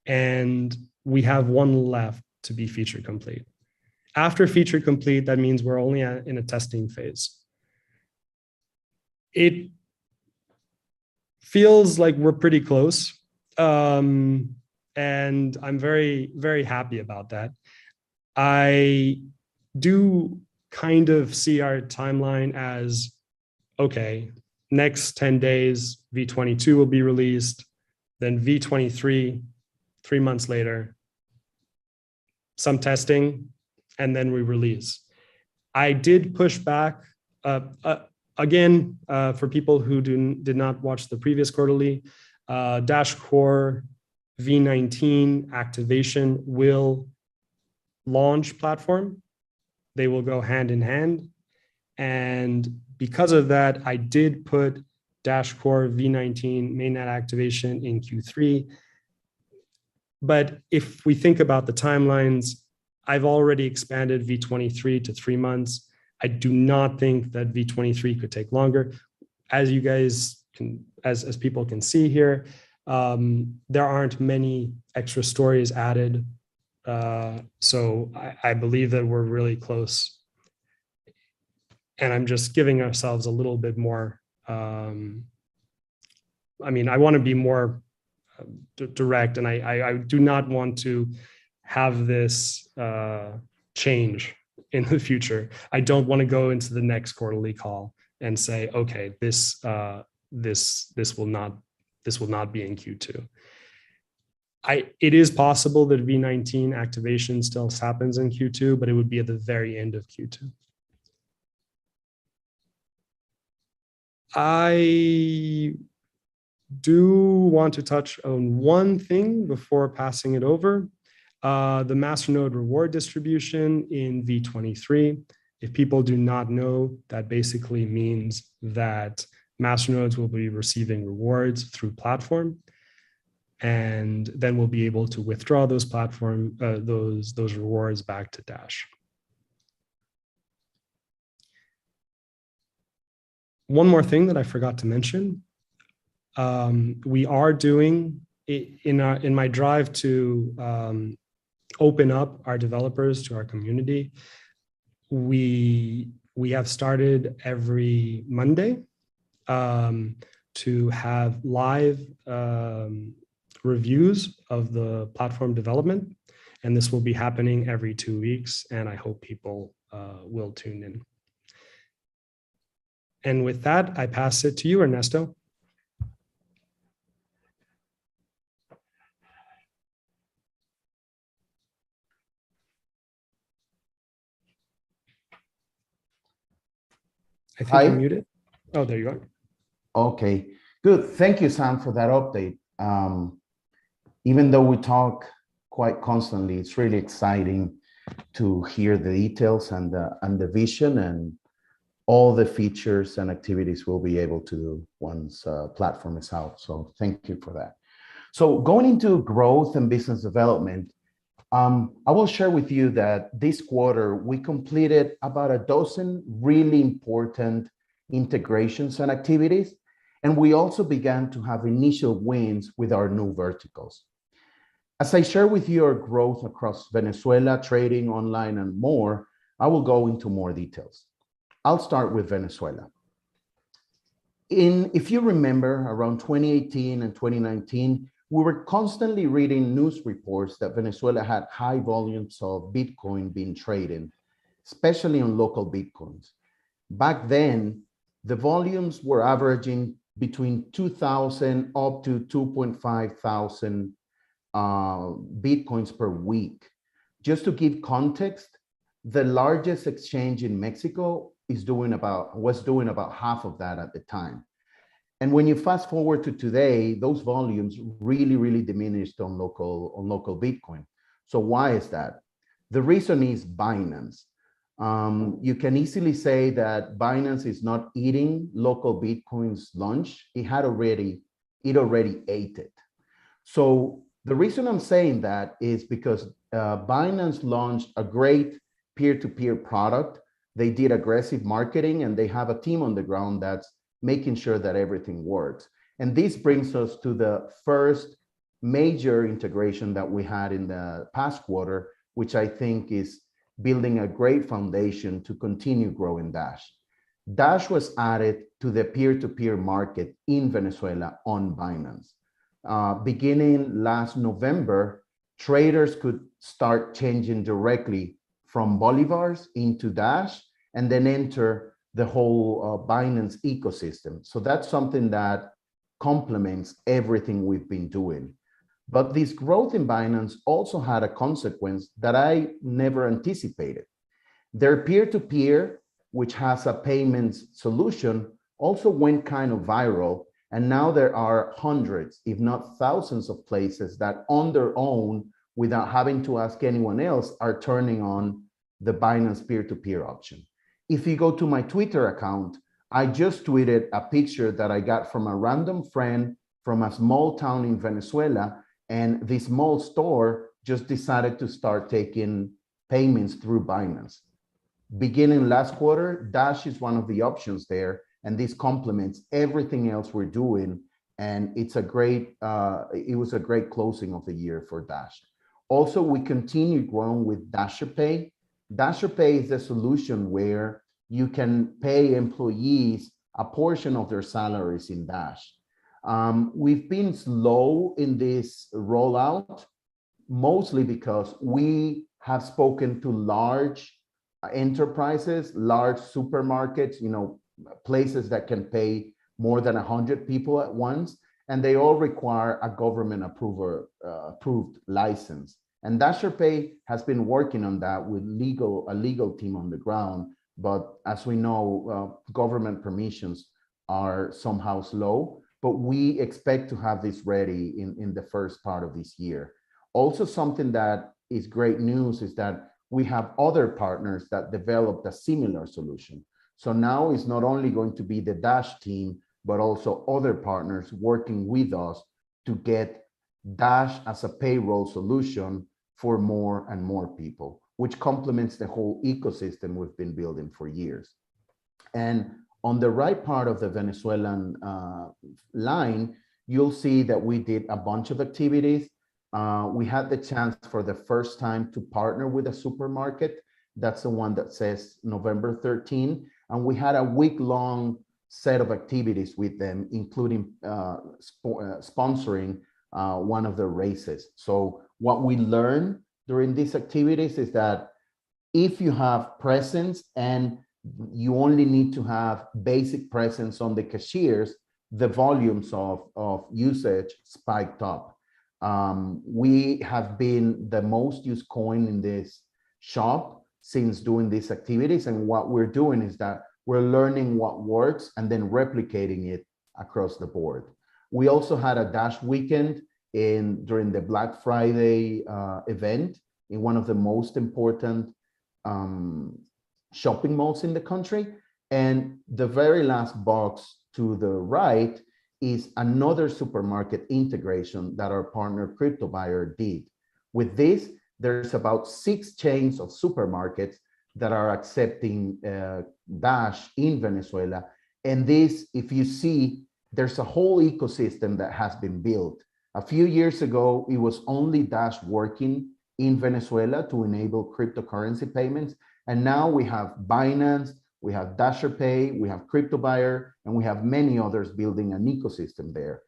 and we have one left to be feature complete. After feature complete, that means we're only in a testing phase. It feels like we're pretty close, and I'm very, very happy about that. I do kind of see our timeline as, okay, next 10 days, V22 will be released, then V23, 3 months later, some testing, and then we release. I did push back, again, for people who did not watch the previous quarterly, DashCore V19 activation will launch platform. They will go hand in hand. And because of that, I did put DashCore V19 mainnet activation in Q3. But if we think about the timelines, I've already expanded V23 to 3 months. I do not think that V23 could take longer. As you guys can, as people can see here, there aren't many extra stories added. So I believe that we're really close. And I'm just giving ourselves a little bit more, I mean, I want to be more direct, and I do not want to have this change in the future. I don't want to go into the next quarterly call and say, okay, this will not be in Q2. It is possible that V19 activation still happens in Q2, but it would be at the very end of Q2. I do want to touch on one thing before passing it over. The Masternode reward distribution in V23. If people do not know, that basically means that Masternodes will be receiving rewards through platform, and then we'll be able to withdraw those those rewards back to Dash. One more thing that I forgot to mention. We are doing in my drive to open up our developers to our community. We have started every Monday to have live reviews of the platform development, and this will be happening every 2 weeks, and I hope people will tune in. And with that, I pass it to you, Ernesto. I think you're muted. Oh, there you are. Okay, good. Thank you, Sam, for that update. Even though we talk quite constantly, it's really exciting to hear the details and the vision and all the features and activities we'll be able to do once platform is out. So thank you for that. So going into growth and business development, I will share with you that this quarter, we completed about a dozen really important integrations and activities. And we also began to have initial wins with our new verticals. As I share with you our growth across Venezuela, trading, online, and more, I will go into more details. I'll start with Venezuela. If you remember, around 2018 and 2019, we were constantly reading news reports that Venezuela had high volumes of Bitcoin being traded, especially on local Bitcoins. Back then, the volumes were averaging between 2,000 up to 2,500 Bitcoins per week. Just to give context, the largest exchange in Mexico was doing about half of that at the time. And when you fast forward to today, those volumes really diminished on local Bitcoin. So why is that? The reason is Binance. You can easily say that Binance is not eating local Bitcoin's lunch. It already ate it. So the reason I'm saying that is because Binance launched a great peer-to-peer product. They did aggressive marketing, and they have a team on the ground that's making sure that everything works. And this brings us to the first major integration that we had in the past quarter, which I think is building a great foundation to continue growing Dash. Dash was added to the peer-to-peer market in Venezuela on Binance. Beginning last November, traders could start changing directly from Bolivars into Dash and then enter the whole Binance ecosystem. So that's something that complements everything we've been doing. But this growth in Binance also had a consequence that I never anticipated. Their peer-to-peer, which has a payments solution, also went kind of viral. And now there are hundreds, if not thousands of places that on their own, without having to ask anyone else, are turning on the Binance peer-to-peer option. If you go to my Twitter account, I just tweeted a picture that I got from a random friend from a small town in Venezuela, and this small store just decided to start taking payments through Binance. Beginning last quarter, Dash is one of the options there, and this complements everything else we're doing, and it was a great closing of the year for Dash. Also, we continue growing with Dasher Pay. Dasher Pay is a solution where you can pay employees a portion of their salaries in Dash. We've been slow in this rollout, mostly because we have spoken to large enterprises, large supermarkets, places that can pay more than 100 people at once, and they all require a government approved license. And Dasher Pay has been working on that with a legal team on the ground. But as we know, government permissions are somehow slow, but we expect to have this ready in the first part of this year. Also, something that is great news is that we have other partners that developed a similar solution. So now it's not only going to be the Dash team, but also other partners working with us to get Dash as a payroll solution for more and more people, which complements the whole ecosystem we've been building for years. And on the right part of the Venezuelan line, you'll see that we did a bunch of activities. We had the chance for the first time to partner with a supermarket. That's the one that says November 13. And we had a week-long set of activities with them, including sponsoring one of the races. So what we learned during these activities is that if you have presence and you only need to have basic presence on the cashiers, the volumes of usage spiked up. We have been the most used coin in this shop since doing these activities. And what we're doing is that we're learning what works and then replicating it across the board. We also had a Dash weekend during the Black Friday event in one of the most important shopping malls in the country. And the very last box to the right is another supermarket integration that our partner CryptoBuyer did. With this, there's about 6 chains of supermarkets that are accepting Dash in Venezuela. And this, if you see, there's a whole ecosystem that has been built. A few years ago, it was only Dash working in Venezuela to enable cryptocurrency payments. And now we have Binance, we have Dasher Pay, we have CryptoBuyer, and we have many others building an ecosystem there.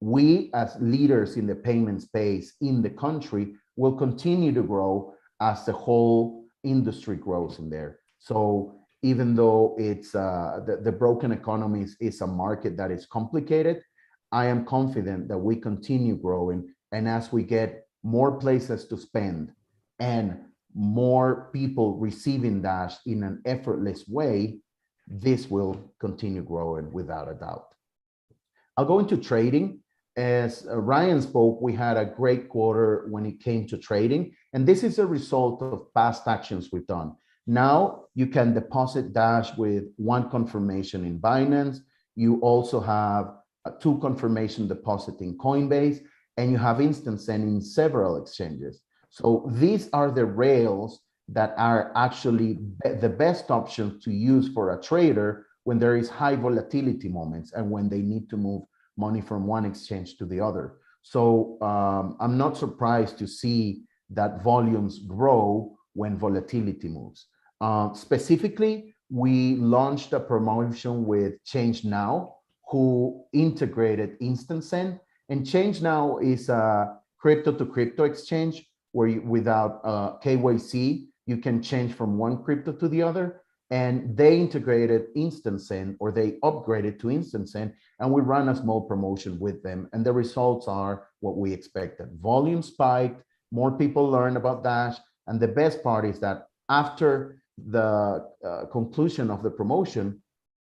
We, as leaders in the payment space in the country, will continue to grow as the whole industry grows in there. So even though it's the broken economy is a market that is complicated, I am confident that we continue growing. And as we get more places to spend and more people receiving Dash in an effortless way, this will continue growing without a doubt. I'll go into trading. As Ryan spoke, we had a great quarter when it came to trading, and this is a result of past actions we've done. Now you can deposit Dash with one confirmation in Binance. You also have a 2 confirmation deposit in Coinbase, and you have instant send in several exchanges. So these are the rails that are actually the best options to use for a trader when there is high volatility moments and when they need to move money from one exchange to the other. So I'm not surprised to see that volumes grow when volatility moves. Specifically, we launched a promotion with ChangeNow, who integrated Instant Send. And ChangeNow is a crypto-to-crypto exchange where without KYC, you can change from one crypto to the other. And they integrated Instant Send, or they upgraded to Instant Send, and we ran a small promotion with them. And the results are what we expected. Volume spiked, more people learned about Dash. And the best part is that after the conclusion of the promotion,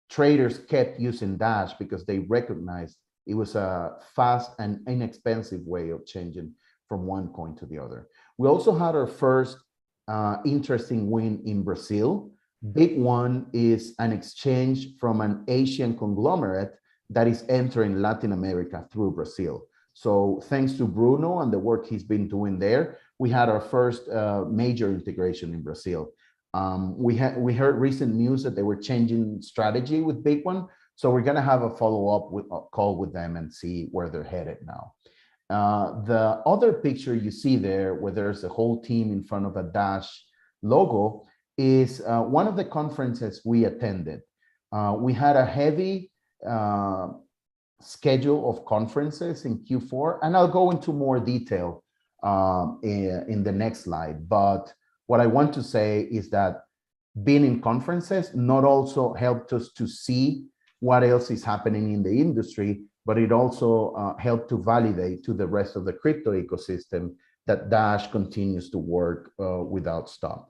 traders kept using Dash because they recognized it was a fast and inexpensive way of changing from one coin to the other. We also had our first interesting win in Brazil. Big one is an exchange from an Asian conglomerate that is entering Latin America through Brazil. So thanks to Bruno and the work he's been doing there, we had our first major integration in Brazil. We heard recent news that they were changing strategy with Big One. So we're going to have a follow-up call with them and see where they're headed now. The other picture you see there, where there's a whole team in front of a Dash logo, is one of the conferences we attended. We had a heavy schedule of conferences in Q4, and I'll go into more detail in the next slide. But what I want to say is that being in conferences not also helped us to see what else is happening in the industry, but it also helped to validate to the rest of the crypto ecosystem that Dash continues to work without stop.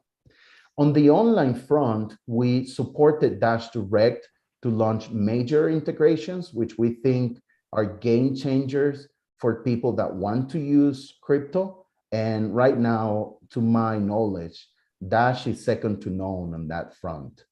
On the online front, we supported Dash Direct to launch major integrations, which we think are game changers for people that want to use crypto. And right now, to my knowledge, Dash is second to none on that front.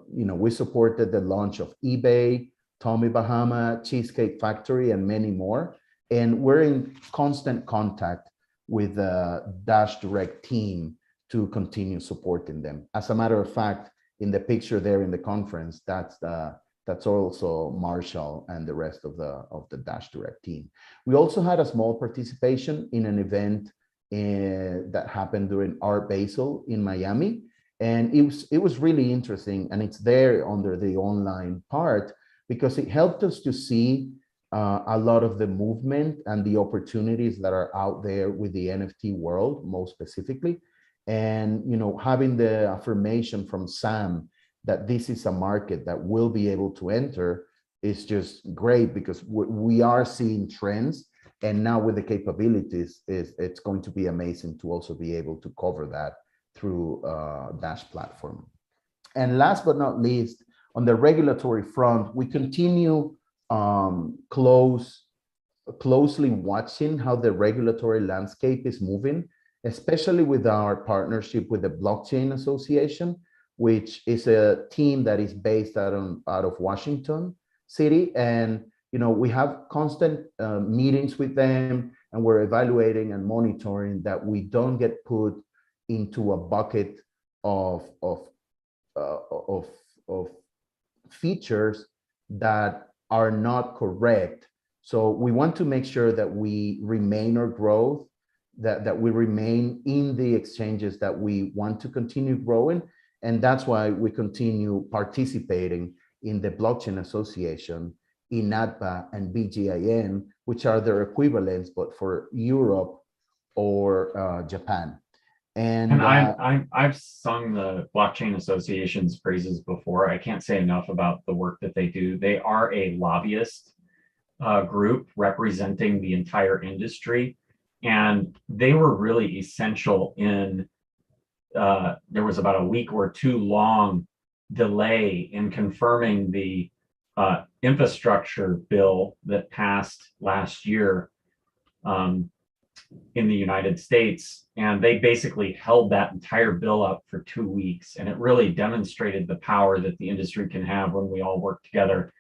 We supported the launch of eBay, Tommy Bahama, Cheesecake Factory, and many more. And we're in constant contact with the Dash Direct team to continue supporting them. As a matter of fact, in the picture there in the conference, that's also Marshall and the rest of the Dash Direct team. We also had a small participation in an event that happened during Art Basel in Miami. And it was really interesting, and it's there under the online part because it helped us to see a lot of the movement and the opportunities that are out there with the NFT world, most specifically. And having the affirmation from Sam that this is a market that will be able to enter is just great, because we are seeing trends, and now with the capabilities, it's going to be amazing to also be able to cover that through Dash platform. And last but not least, on the regulatory front, we continue closely watching how the regulatory landscape is moving, especially with our partnership with the Blockchain Association, which is a team that is based out of Washington City. And we have constant meetings with them. and we're evaluating and monitoring that we don't get put into a bucket of features that are not correct. So we want to make sure that we remain our growth, that we remain in the exchanges that we want to continue growing. And that's why we continue participating in the Blockchain Association, INATBA and BGIN, which are their equivalents, but for Europe or Japan. And I've sung the Blockchain Association's praises before. I can't say enough about the work that they do. They are a lobbyist group representing the entire industry, and they were really essential in. There was about a week or two long delay in confirming the infrastructure bill that passed last year in the United States. And they basically held that entire bill up for 2 weeks. And it really demonstrated the power that the industry can have when we all work together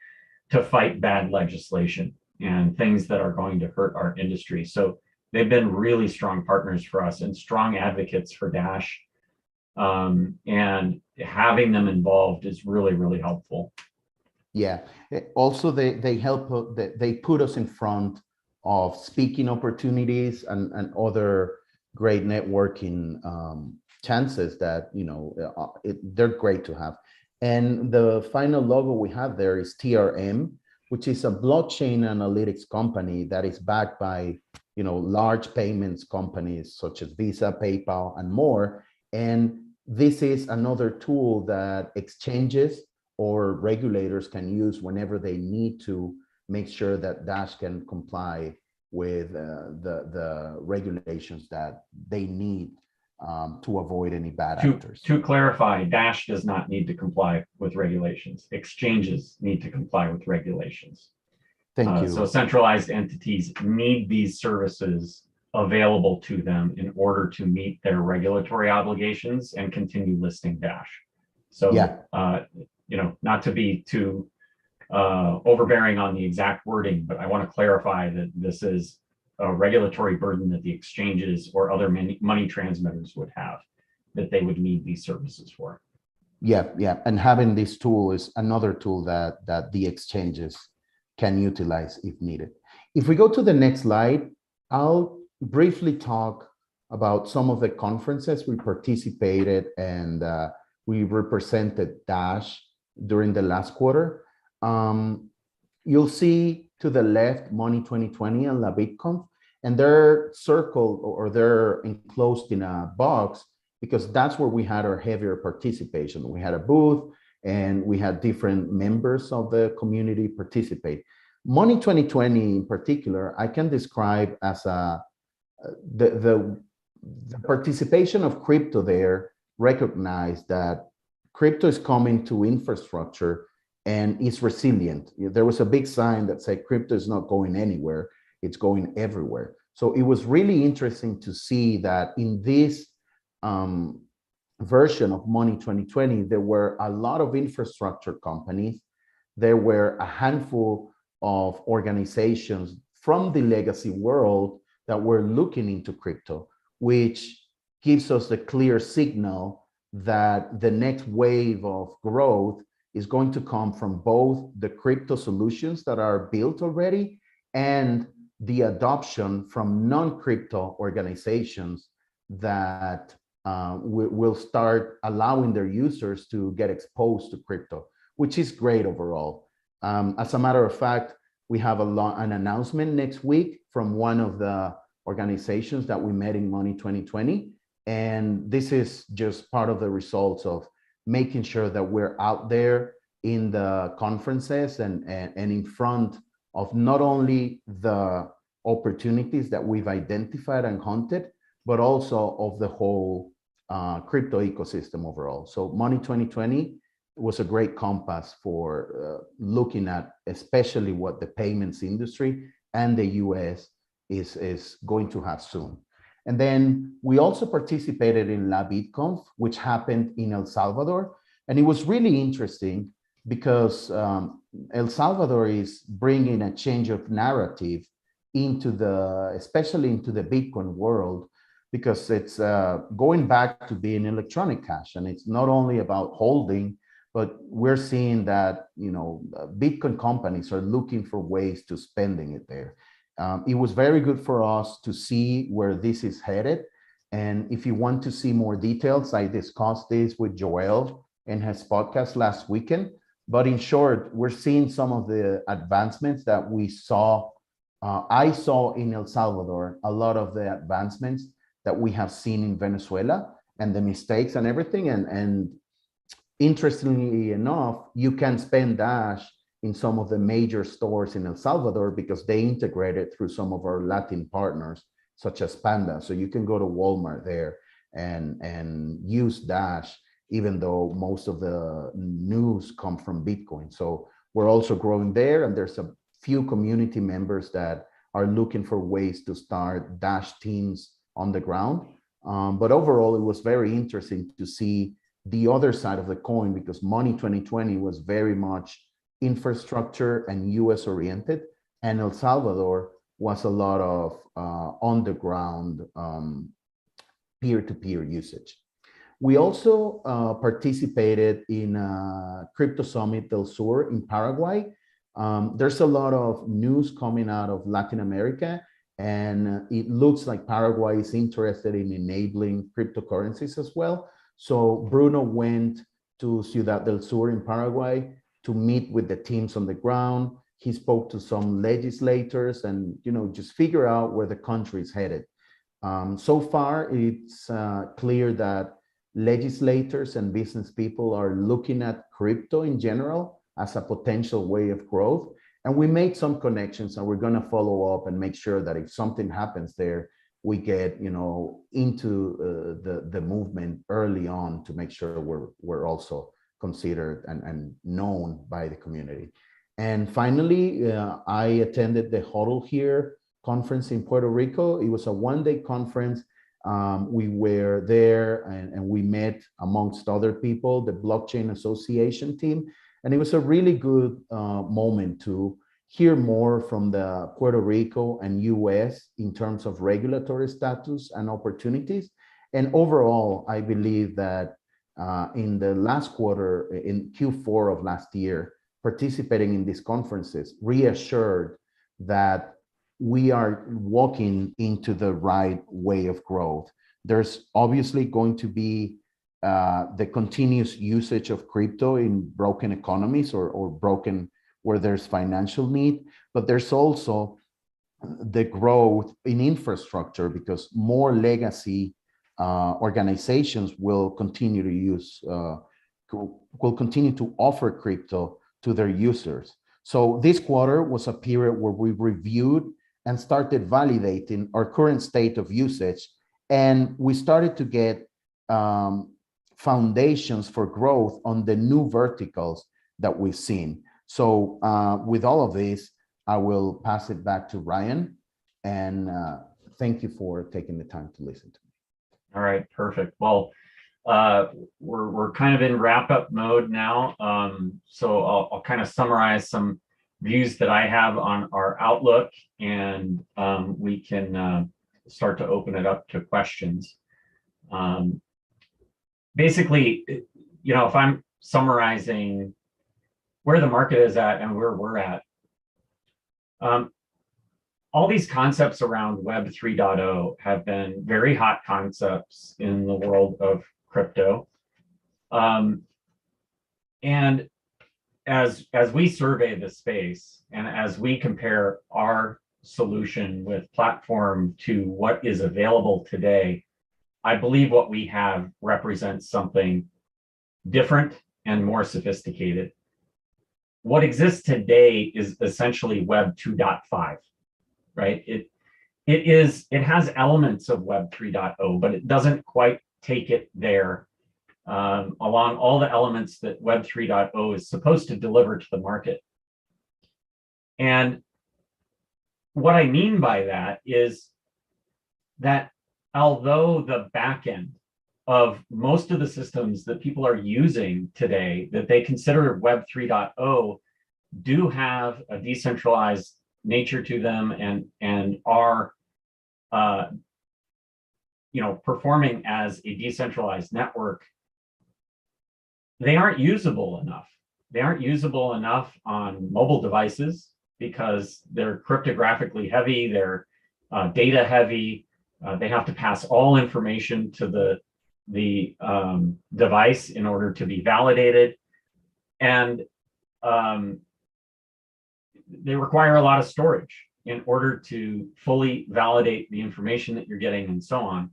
to fight bad legislation and things that are going to hurt our industry. So they've been really strong partners for us and strong advocates for Dash. And having them involved is really, really helpful. Yeah. Also, they help. They put us in front of speaking opportunities and other great networking chances that they're great to have. And the final logo we have there is TRM, which is a blockchain analytics company that is backed by large payments companies such as Visa, PayPal, and more. And this is another tool that exchanges or regulators can use whenever they need to make sure that Dash can comply with the regulations that they need to avoid any bad actors. To clarify, Dash does not need to comply with regulations. Exchanges need to comply with regulations. Thank you. So centralized entities need these services available to them in order to meet their regulatory obligations and continue listing Dash. So, yeah. Not to be too overbearing on the exact wording, but I want to clarify that this is a regulatory burden that the exchanges or other money transmitters would have, that they would need these services for. Yeah. And having this tool is another tool that the exchanges can utilize if needed. If we go to the next slide, I'll briefly talk about some of the conferences we participated and we represented Dash during the last quarter. You'll see to the left Money 2020 and LabitConf, and they're circled or they're enclosed in a box because that's where we had our heavier participation. We had a booth and we had different members of the community participate. Money 2020 in particular, I can describe as the participation of crypto there recognized that crypto is coming to infrastructure and is resilient. There was a big sign that said crypto is not going anywhere, it's going everywhere. So it was really interesting to see that in this version of Money 2020, there were a lot of infrastructure companies. There were a handful of organizations from the legacy world that were looking into crypto, which gives us a clear signal that the next wave of growth is going to come from both the crypto solutions that are built already and the adoption from non-crypto organizations that will start allowing their users to get exposed to crypto, which is great overall. As a matter of fact, we have an announcement next week from one of the organizations that we met in Money 2020. And this is just part of the results of making sure that we're out there in the conferences and in front of not only the opportunities that we've identified and hunted, but also of the whole crypto ecosystem overall. So Money 2020 was a great compass for looking at especially what the payments industry and the US is going to have soon. And then we also participated in LabitConf, which happened in El Salvador. And it was really interesting because El Salvador is bringing a change of narrative especially into the Bitcoin world, because it's going back to being electronic cash, and it's not only about holding, but we're seeing that Bitcoin companies are looking for ways to spending it there. It was very good for us to see where this is headed. And if you want to see more details, I discussed this with Joel in his podcast last weekend. But in short, we're seeing some of the advancements that we saw. I saw in El Salvador, a lot of the advancements that we have seen in Venezuela and the mistakes and everything. And interestingly enough, you can spend Dash in some of the major stores in El Salvador because they integrate it through some of our Latin partners, such as Panda. So you can go to Walmart there and use Dash, even though most of the news come from Bitcoin. So we're also growing there, and there's a few community members that are looking for ways to start Dash teams on the ground. But overall, it was very interesting to see the other side of the coin, because Money 2020 was very much infrastructure and US oriented, and El Salvador was a lot of on the ground peer-to-peer usage. We also participated in Crypto Summit del Sur in Paraguay. There's a lot of news coming out of Latin America, and it looks like Paraguay is interested in enabling cryptocurrencies as well. So Bruno went to Ciudad del Sur in Paraguay to meet with the teams on the ground. He spoke to some legislators and just figure out where the country is headed. So far, it's clear that legislators and business people are looking at crypto in general as a potential way of growth. And we made some connections, and we're going to follow up and make sure that if something happens there, we get into the movement early on to make sure we're also considered and known by the community. And finally, I attended the Huddle Here conference in Puerto Rico. It was a one-day conference. We were there and we met, amongst other people, the Blockchain Association team. And it was a really good moment to hear more from the Puerto Rico and US in terms of regulatory status and opportunities. And overall, I believe that in the last quarter, in Q4 of last year, participating in these conferences reassured that we are walking into the right way of growth. There's obviously going to be the continuous usage of crypto in broken economies or broken where there's financial need, but there's also the growth in infrastructure because more legacy organizations will continue to use, will continue to offer crypto to their users. So this quarter was a period where we reviewed and started validating our current state of usage, and we started to get foundations for growth on the new verticals that we've seen. So with all of this, I will pass it back to Ryan, and thank you for taking the time to listen to me. All right, perfect. Well, we're kind of in wrap-up mode now, so I'll kind of summarize some views that I have on our outlook, and we can start to open it up to questions. Basically, if I'm summarizing where the market is at and where we're at, all these concepts around Web 3.0 have been very hot concepts in the world of crypto. And as we survey the space and as we compare our solution with platform to what is available today, I believe what we have represents something different and more sophisticated. What exists today is essentially Web 2.5, right? It has elements of Web 3.0, but it doesn't quite take it there along all the elements that Web 3.0 is supposed to deliver to the market. And what I mean by that is that although the backend of most of the systems that people are using today that they consider Web 3.0 do have a decentralized nature to them and are performing as a decentralized network, they aren't usable enough. They aren't usable enough on mobile devices because they're cryptographically heavy, they're data heavy. They have to pass all information to the device in order to be validated. And they require a lot of storage in order to fully validate the information that you're getting and so on.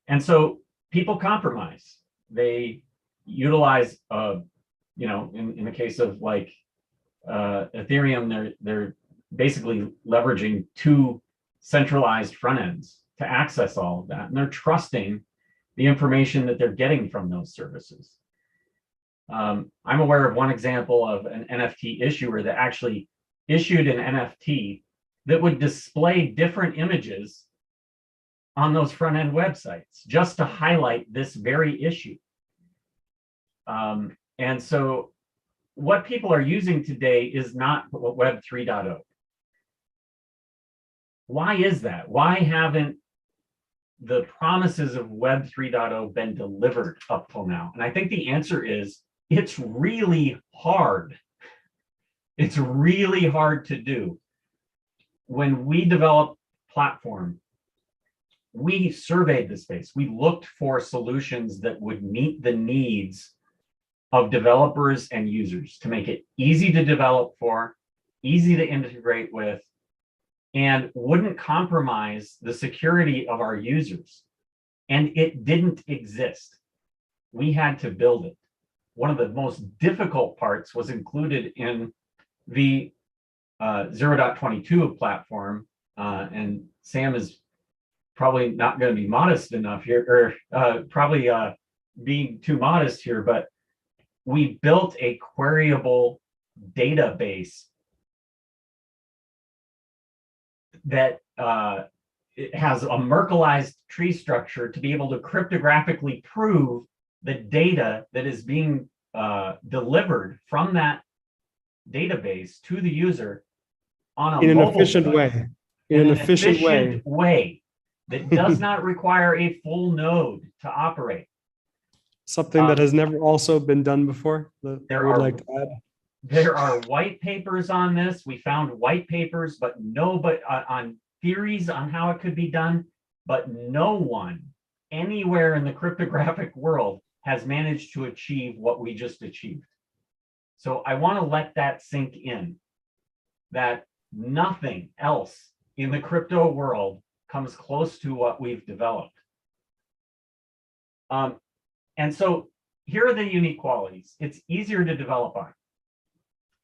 And so people compromise. They utilize, in the case of like Ethereum, they're basically leveraging two centralized front ends to access all of that. And they're trusting the information that they're getting from those services. I'm aware of one example of an NFT issuer that actually issued an NFT that would display different images on those front end websites just to highlight this very issue. And so what people are using today is not Web 3.0. Why is that? Why haven't the promises of Web 3.0 been delivered up till now? And I think the answer is it's really hard. It's really hard to do. When we developed Platform, we surveyed the space. We looked for solutions that would meet the needs of developers and users to make it easy to develop for, easy to integrate with, and wouldn't compromise the security of our users. And it didn't exist. We had to build it. One of the most difficult parts was included in the 0.22 platform, and Sam is probably not going to be modest enough here, or probably being too modest here, but we built a queryable database that it has a Merkleized tree structure to be able to cryptographically prove the data that is being delivered from that database to the user on a in an mobile efficient device. way. In an efficient way that does not require a full node to operate. Something that has never also been done before. That I would like to add. There are white papers on this. We found white papers, but on theories on how it could be done, but no one anywhere in the cryptographic world has managed to achieve what we just achieved. So I want to let that sink in, that nothing else in the crypto world comes close to what we've developed. And so here are the unique qualities. It's easier to develop on.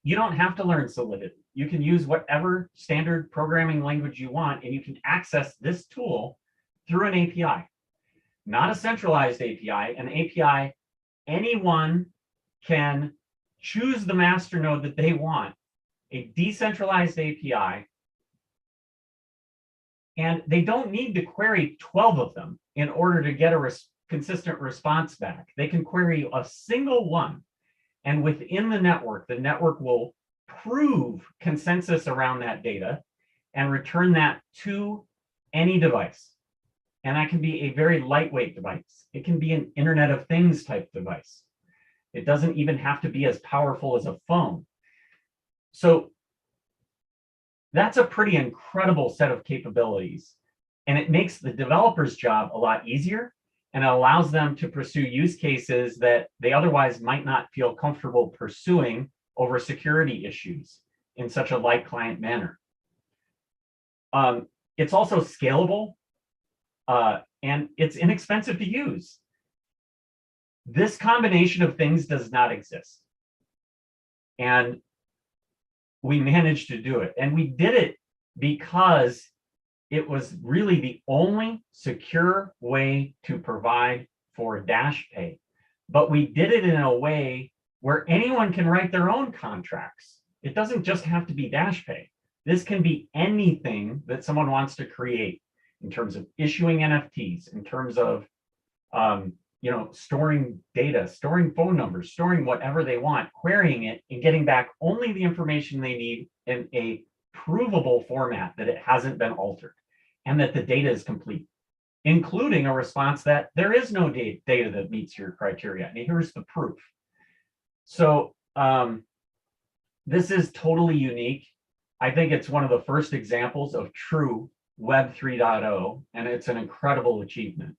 You don't have to learn Solidity. You can use whatever standard programming language you want, and you can access this tool through an API. Not a centralized API, an API anyone can choose the masternode that they want, a decentralized API, and they don't need to query 12 of them in order to get a consistent response back. They can query a single one, and within the network will prove consensus around that data and return that to any device. And that can be a very lightweight device. It can be an Internet of Things type device. It doesn't even have to be as powerful as a phone. So that's a pretty incredible set of capabilities. And it makes the developer's job a lot easier, and it allows them to pursue use cases that they otherwise might not feel comfortable pursuing over security issues in such a light client manner. It's also scalable, and it's inexpensive to use. This combination of things does not exist. And we managed to do it. And we did it because it was really the only secure way to provide for Dash Pay. But we did it in a way where anyone can write their own contracts. It doesn't just have to be Dash Pay. This can be anything that someone wants to create in terms of issuing NFTs, in terms of storing data, storing phone numbers, storing whatever they want, querying it, and getting back only the information they need in a provable format that it hasn't been altered and that the data is complete, including a response that there is no data that meets your criteria. And here's the proof. So this is totally unique. I think it's one of the first examples of true Web 3.0, and it's an incredible achievement.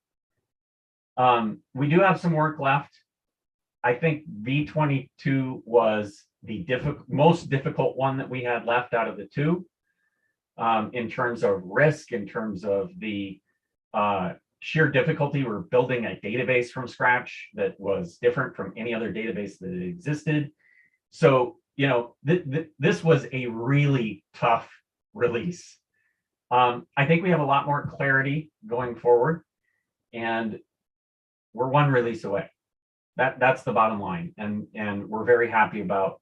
We do have some work left. I think V22 was the most difficult one that we had left out of the two, in terms of risk, in terms of the sheer difficulty. We're building a database from scratch that was different from any other database that existed. So, you know, this was a really tough release. I think we have a lot more clarity going forward, and we're one release away. That's the bottom line, and we're very happy about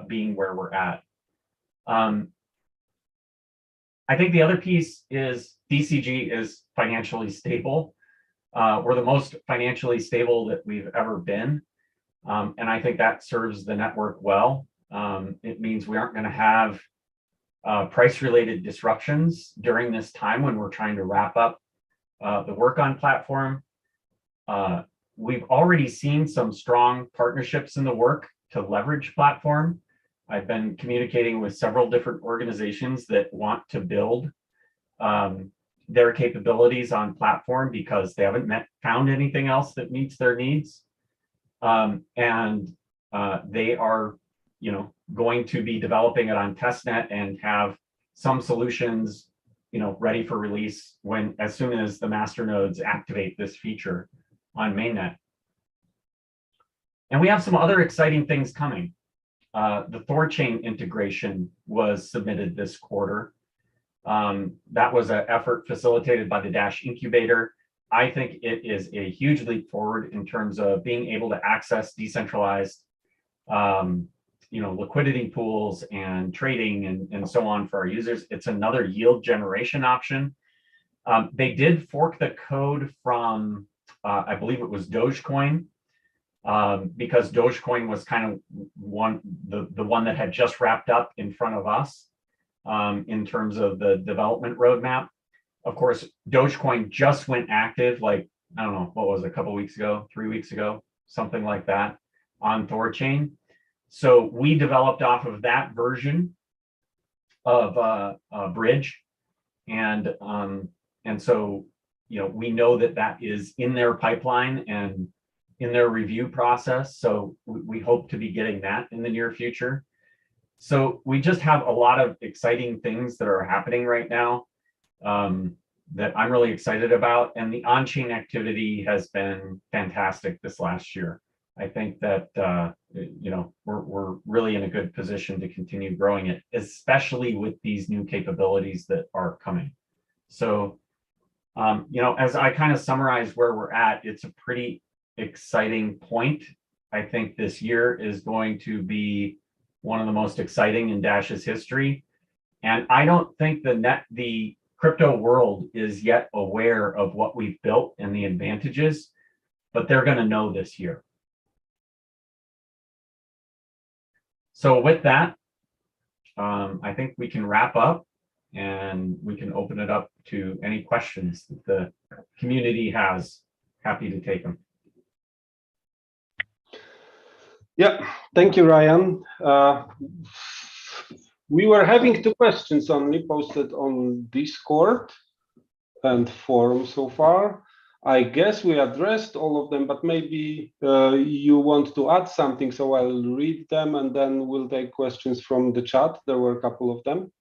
being where we're at. I think the other piece is DCG is financially stable. We're the most financially stable that we've ever been, and I think that serves the network well. It means we aren't going to have price-related disruptions during this time when we're trying to wrap up the work on platform. We've already seen some strong partnerships in the work to leverage platform. I've been communicating with several different organizations that want to build their capabilities on platform because they haven't found anything else that meets their needs. And they are, you know, going to be developing it on testnet and have some solutions, you know, ready for release as soon as the masternodes activate this feature on mainnet. And we have some other exciting things coming. The Thor chain integration was submitted this quarter. That was an effort facilitated by the Dash incubator. I think it is a huge leap forward in terms of being able to access decentralized, you know, liquidity pools and trading and so on for our users. It's another yield generation option. They did fork the code from, I believe it was Dogecoin, because Dogecoin was kind of the one that had just wrapped up in front of us in terms of the development roadmap. Of course, Dogecoin just went active, like, I don't know, what was it, a couple weeks ago, 3 weeks ago, something like that, on Thor chain. So we developed off of that version of Bridge, and so, you know, we know that that is in their pipeline and in their review process. So we hope to be getting that in the near future. So we just have a lot of exciting things that are happening right now that I'm really excited about. And the on-chain activity has been fantastic this last year. I think that, you know, we're really in a good position to continue growing it, especially with these new capabilities that are coming. So, you know, as I kind of summarize where we're at, it's a pretty exciting point. I think this year is going to be one of the most exciting in Dash's history. And I don't think the crypto world is yet aware of what we've built and the advantages, but they're going to know this year. So with that, I think we can wrap up and we can open it up to any questions that the community has. Happy to take them. Yeah, thank you, Ryan. We were having 2 questions only posted on Discord and forum so far. I guess we addressed all of them, but maybe you want to add something, so I'll read them and then we'll take questions from the chat. There were a couple of them.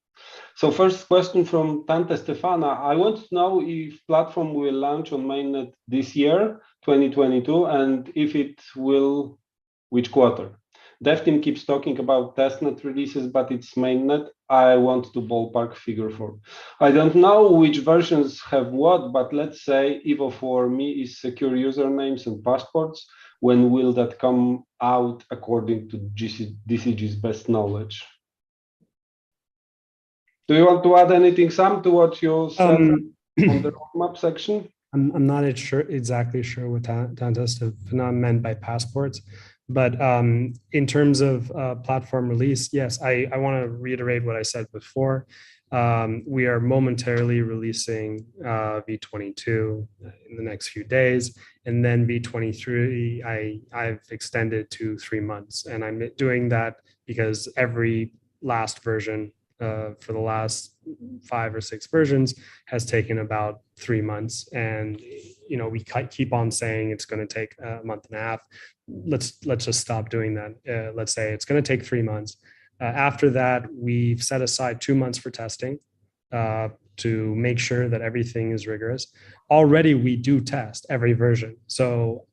So first question from Tante Stefana. I want to know if platform will launch on mainnet this year, 2022, and if it will, which quarter? Dev team keeps talking about testnet releases, but it's mainnet. I want to ballpark figure for. I don't know which versions have what, but let's say Evo for me is secure usernames and passports. When will that come out according to DCG's best knowledge? Do you want to add anything, Sam, to what you said on the roadmap section? I'm not exactly sure what Tante Stefana meant by passports. But in terms of platform release, yes, I want to reiterate what I said before. We are momentarily releasing V22 in the next few days, and then V23 I've extended to 3 months, and I'm doing that because every last version for the last 5 or 6 versions has taken about 3 months, and we keep on saying it's going to take a month and a half. Let's just stop doing that. Let's say it's going to take 3 months. After that, we've set aside 2 months for testing to make sure that everything is rigorous. Already, we do test every version. So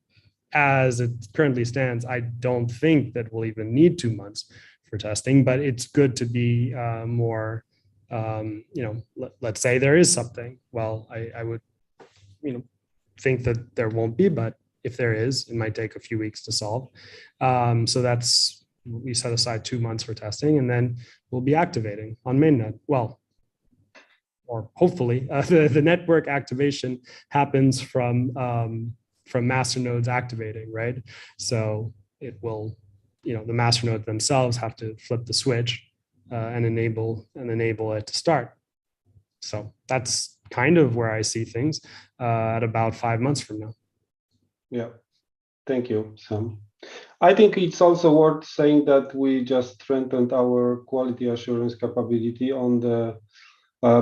as it currently stands, I don't think that we'll even need 2 months for testing, but it's good to be more, let's say there is something. Well, I would, think that there won't be, but if there is, it might take a few weeks to solve. So we set aside 2 months for testing, and then we'll be activating on mainnet. Well, or hopefully the network activation happens from masternodes activating, right? So it will, the masternode themselves have to flip the switch and enable it to start. So that's kind of where I see things at about 5 months from now. Yeah, thank you, Sam. I think it's also worth saying that we just strengthened our quality assurance capability on the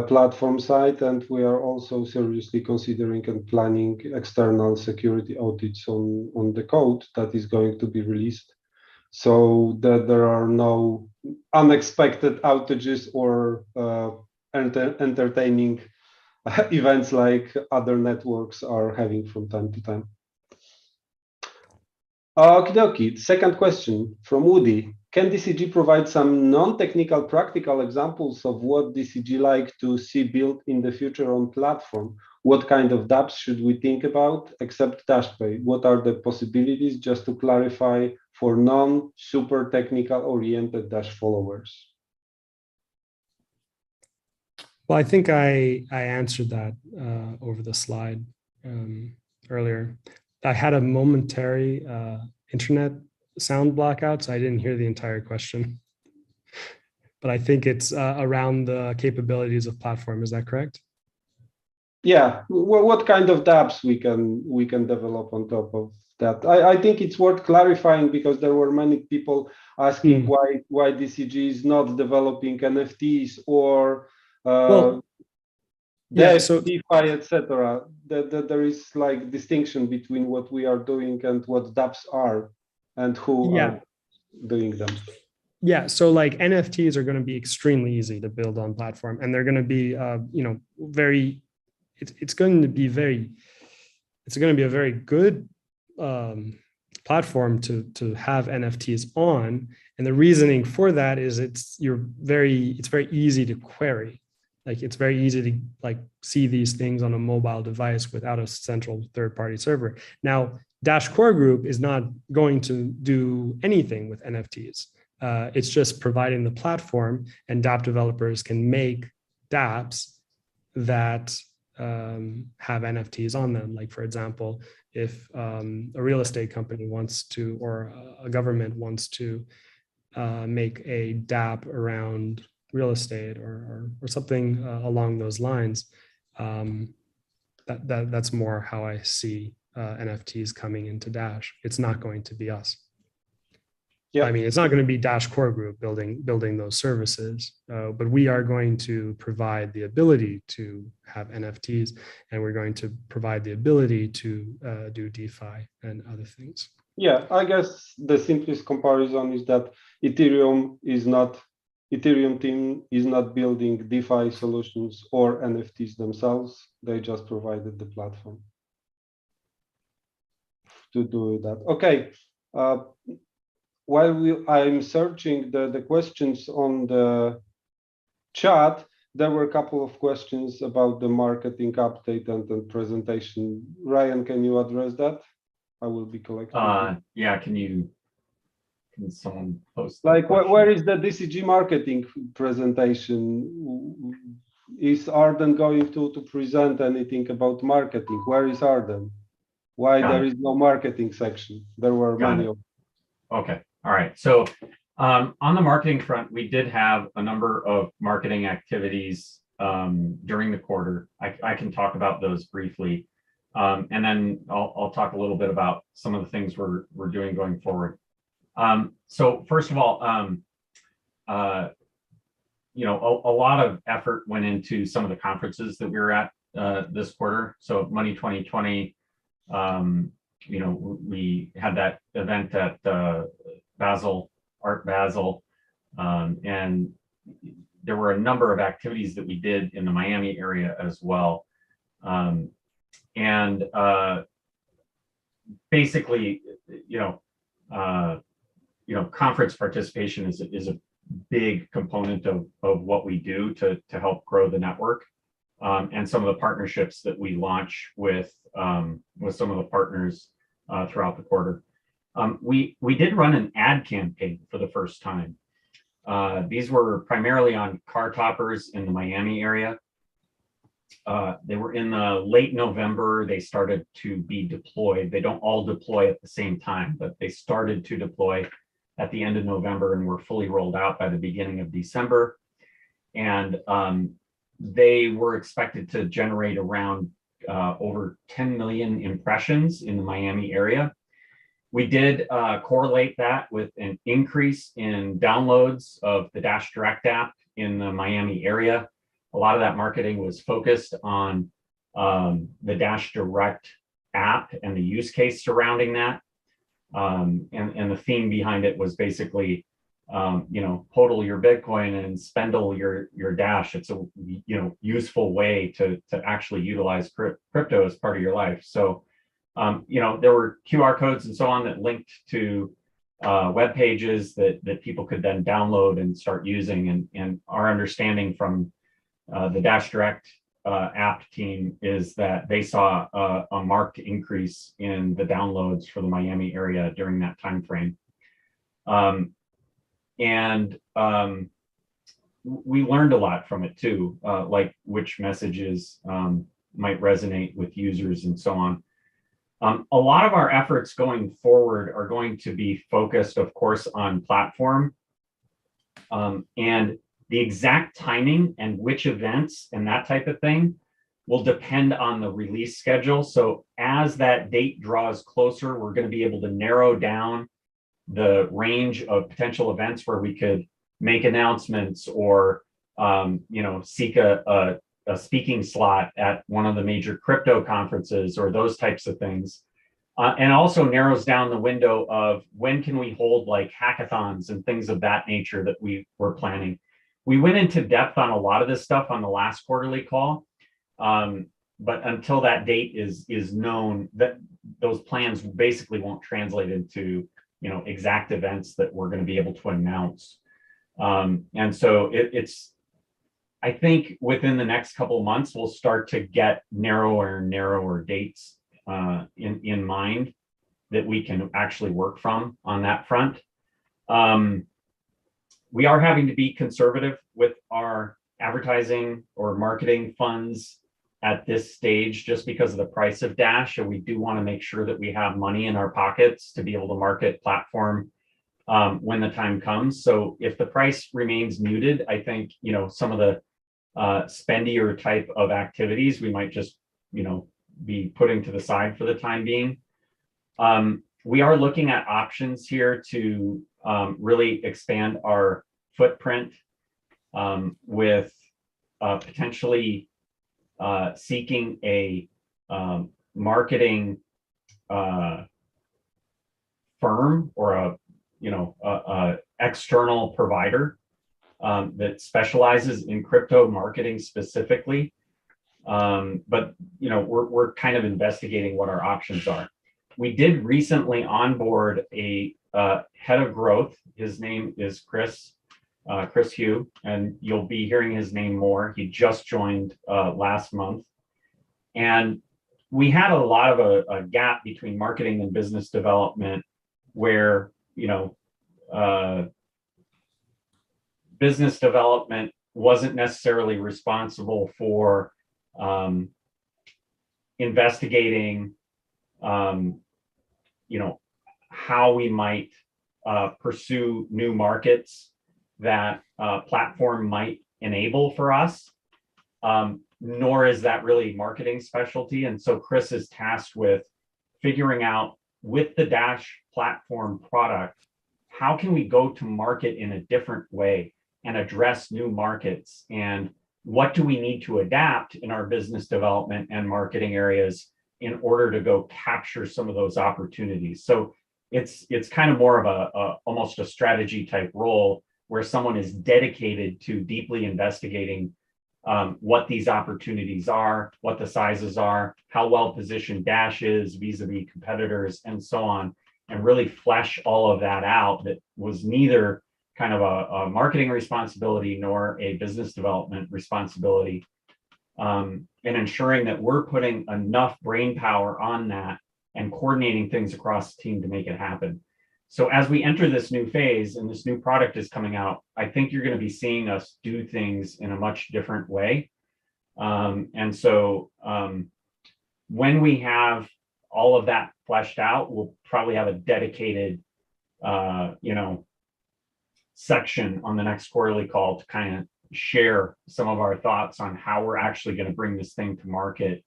platform side, and we are also seriously considering and planning external security audits on the code that is going to be released, so that there are no unexpected outages or entertaining events like other networks are having from time to time. Okie dokie. Second question from Woody. Can DCG provide some non-technical practical examples of what DCG like to see built in the future on platform? What kind of dApps should we think about except DashPay? What are the possibilities, just to clarify, for non-super technical oriented Dash followers? Well, I think I answered that over the slide earlier. I had a momentary internet sound blackout, so I didn't hear the entire question. But I think it's around the capabilities of platform. Is that correct? Yeah. What kind of dApps we can develop on top of that? I think it's worth clarifying, because there were many people asking why DCG is not developing NFTs or DeFi, etc. There is like distinction between what we are doing and what dApps are, and who are doing them. Yeah, so like NFTs are going to be extremely easy to build on platform, and they're going to be, very. It's going to be a very good platform to have NFTs on, and the reasoning for that is it's very easy to query. Like, it's very easy to see these things on a mobile device without a central third-party server. Now, Dash Core Group is not going to do anything with NFTs. It's just providing the platform, and dApp developers can make dApps that have NFTs on them. Like, for example, if a real estate company wants to, or a government wants to make a dApp around real estate or something along those lines, that's more how I see NFTs coming into Dash. It's not going to be us. I mean, it's not going to be Dash Core Group building those services, but we are going to provide the ability to have NFTs, and we're going to provide the ability to do DeFi and other things. Yeah, I guess the simplest comparison is that Ethereum team is not building DeFi solutions or NFTs themselves. They just provided the platform to do that. Okay. While I'm searching the questions on the chat, there were a couple of questions about the marketing update and the presentation. Ryan, can you address that? I will be collecting. Yeah, can someone post? Like, where is the DCG marketing presentation? Is Arden going to present anything about marketing? Where is Arden? Why there is no marketing section? There were many of them. Okay. All right. So on the marketing front, we did have a number of marketing activities during the quarter. I can talk about those briefly. And then I'll talk a little bit about some of the things we're doing going forward. So first of all, you know, a lot of effort went into some of the conferences that we were at this quarter. So Money 2020, you know, we had that event at Basel, Art Basel, and there were a number of activities that we did in the Miami area as well. Basically, you know, conference participation is a big component of what we do to help grow the network, and some of the partnerships that we launch with some of the partners throughout the quarter. We did run an ad campaign for the first time. These were primarily on car toppers in the Miami area. They were in late November. They started to be deployed. They don't all deploy at the same time, but they started to deploy at the end of November and were fully rolled out by the beginning of December. And they were expected to generate around over 10 million impressions in the Miami area. We did correlate that with an increase in downloads of the Dash Direct app in the Miami area. A lot of that marketing was focused on the Dash Direct app and the use case surrounding that. And the theme behind it was basically, you know, hodl your Bitcoin and spendle your Dash. It's a, you know, useful way to actually utilize crypto as part of your life. So, you know, there were QR codes and so on that linked to web pages that people could then download and start using. And our understanding from the Dash Direct app team is that they saw a marked increase in the downloads for the Miami area during that time frame. We learned a lot from it too, like which messages might resonate with users and so on. A lot of our efforts going forward are going to be focused, of course, on platform, and the exact timing and which events and that type of thing will depend on the release schedule. So as that date draws closer, we're going to be able to narrow down the range of potential events where we could make announcements or, you know, seek a speaking slot at one of the major crypto conferences or those types of things. And also narrows down the window of when can we hold like hackathons and things of that nature that we were planning. We went into depth on a lot of this stuff on the last quarterly call, but until that date is known, that those plans basically won't translate into, you know, exact events that we're going to be able to announce. And so it's, I think within the next couple of months, we'll start to get narrower and narrower dates in mind that we can actually work from on that front. We are having to be conservative with our advertising or marketing funds at this stage just because of the price of Dash, and we do want to make sure that we have money in our pockets to be able to market platform when the time comes. So if the price remains muted, I think, you know, some of the spendier type of activities we might just, you know, be putting to the side for the time being. We are looking at options here to really expand our footprint with potentially seeking a marketing firm or a, you know, a external provider that specializes in crypto marketing specifically. But, you know, we're kind of investigating what our options are. We did recently onboard a head of growth. His name is Chris Hugh, and you'll be hearing his name more. He just joined last month. And we had a lot of a gap between marketing and business development where, you know, business development wasn't necessarily responsible for investigating, you know, how we might pursue new markets that platform might enable for us, nor is that really marketing specialty. And so Chris is tasked with figuring out with the Dash platform product, how can we go to market in a different way and address new markets? And what do we need to adapt in our business development and marketing areas in order to go capture some of those opportunities? So it's kind of more of a almost a strategy type role where someone is dedicated to deeply investigating what these opportunities are, what the sizes are, how well positioned Dash is vis-a-vis competitors, and so on, and really flesh all of that out. That was neither kind of a marketing responsibility nor a business development responsibility, and ensuring that we're putting enough brain power on that and coordinating things across the team to make it happen. So as we enter this new phase and this new product is coming out, I think you're going to be seeing us do things in a much different way. And so when we have all of that fleshed out, we'll probably have a dedicated, section on the next quarterly call to kind of share some of our thoughts on how we're actually going to bring this thing to market.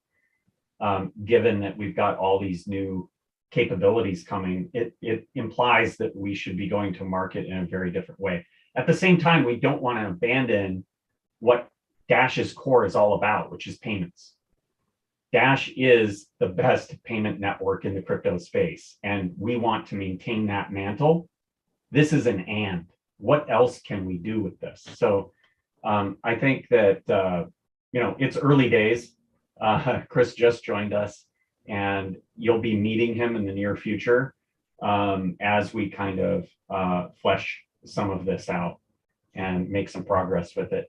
Given that we've got all these new capabilities coming, it implies that we should be going to market in a very different way. At the same time, we don't want to abandon what Dash's core is all about, which is payments. Dash is the best payment network in the crypto space, and we want to maintain that mantle. This is an and. What else can we do with this? So I think that, it's early days. Chris just joined us, and you'll be meeting him in the near future as we kind of flesh some of this out and make some progress with it.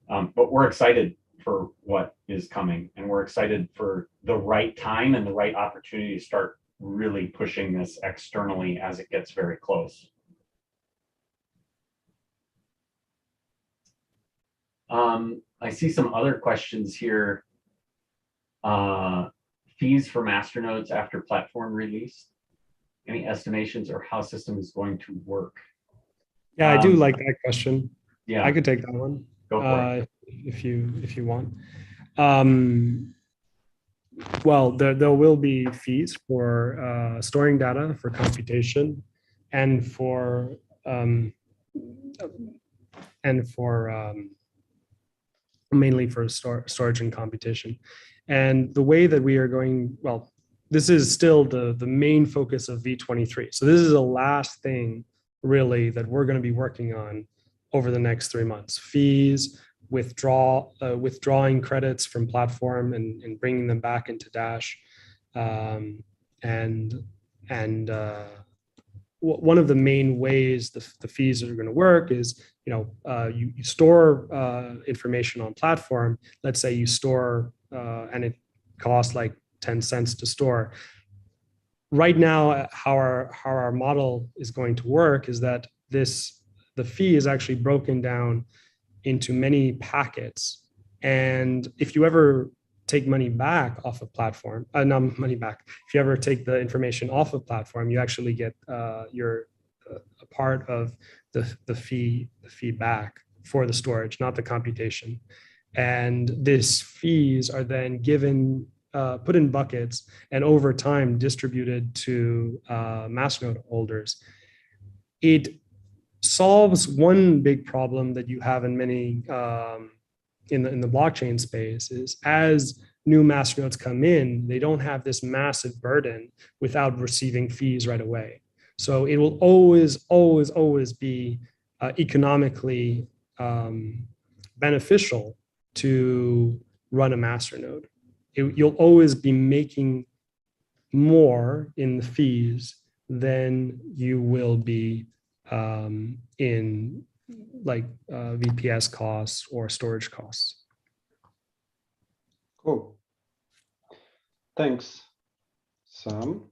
But we're excited for what is coming, and we're excited for the right time and the right opportunity to start really pushing this externally as it gets very close. I see some other questions here. Fees for masternodes after platform release. Any estimations or how system is going to work? Yeah, I do like that question. Yeah, I could take that one. Go for it. If you want. Well, there will be fees for storing data, for computation, and for mainly for storage and computation. And the way that we are going, well, this is still the main focus of V23. So this is the last thing really that we're going to be working on over the next 3 months. Fees, withdrawing credits from platform and bringing them back into Dash. One of the main ways the fees are going to work is, you store information on platform. Let's say you store and it costs like 10 cents to store. Right now, how our model is going to work is that the fee is actually broken down into many packets. And if you ever take money back off of platform, not money back, if you ever take the information off of platform, you actually get a part of the fee back for the storage, not the computation. And these fees are then given, put in buckets, and over time distributed to Masternode holders. It solves one big problem that you have in many in the blockchain space, is as new masternodes come in, they don't have this massive burden without receiving fees right away. So it will always be economically beneficial to run a masternode. You'll always be making more in the fees than you will be in VPS costs or storage costs. Cool. Thanks, Sam.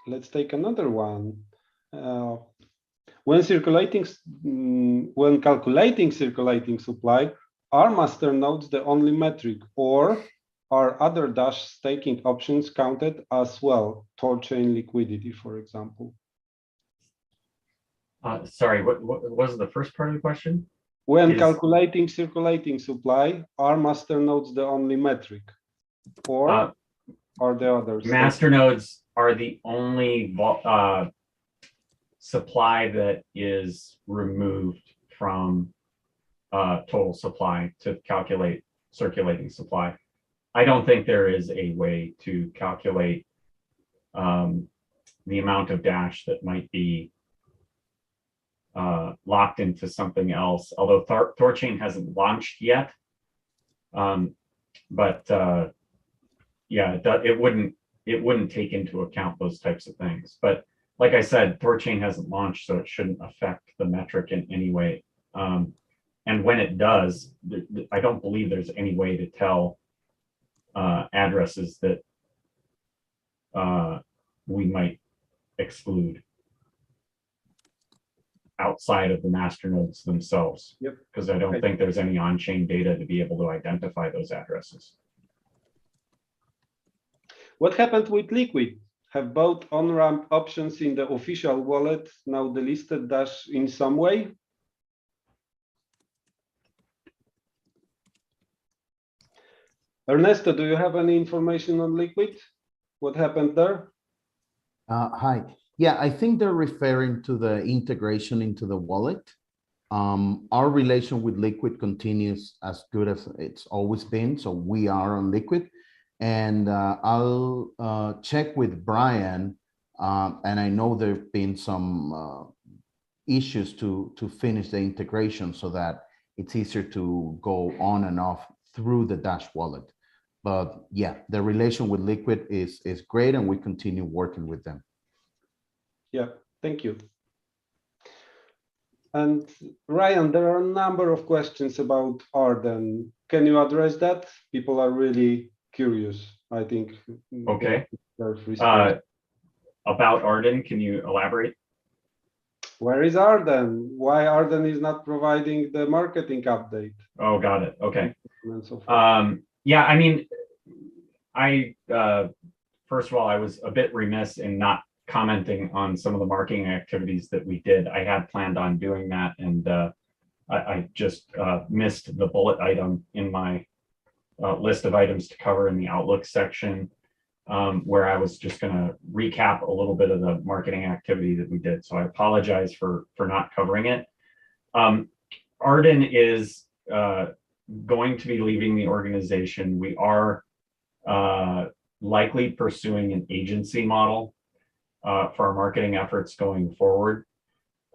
Let's take another one. When calculating circulating supply, are masternodes the only metric, or are other Dash staking options counted as well? Thorchain liquidity, for example. Sorry, what was the first part of the question? When calculating circulating supply, are masternodes the only metric, or are there others? Masternodes are the only supply that is removed from total supply to calculate circulating supply. I don't think there is a way to calculate the amount of Dash that might be locked into something else, although Thorchain hasn't launched yet. But yeah, it wouldn't take into account those types of things. But like I said, Thorchain hasn't launched, so it shouldn't affect the metric in any way. And when it does, I don't believe there's any way to tell addresses that we might exclude outside of the masternodes themselves. Yep. Because I don't think there's any on-chain data to be able to identify those addresses. What happened with Liquid? Have both on-ramp options in the official wallet now delisted Dash in some way? Ernesto, do you have any information on Liquid? What happened there? Hi. Yeah, I think they're referring to the integration into the wallet. Our relation with Liquid continues as good as it's always been. So we are on Liquid. And I'll check with Brian. And I know there have been some issues to finish the integration so that it's easier to go on and off through the Dash wallet. But yeah, the relation with Liquid is great, and we continue working with them. Yeah, thank you. And Ryan, there are a number of questions about Arden. Can you address that? People are really curious, I think. Okay. About Arden, can you elaborate? Where is Arden? Why Arden is not providing the marketing update? Oh, got it. Okay. And so forth. Yeah, I mean, first of all, I was a bit remiss in not commenting on some of the marketing activities that we did. I had planned on doing that, and I just missed the bullet item in my list of items to cover in the Outlook section, where I was just going to recap a little bit of the marketing activity that we did. So I apologize for not covering it. Arden is going to be leaving the organization. We are likely pursuing an agency model for our marketing efforts going forward.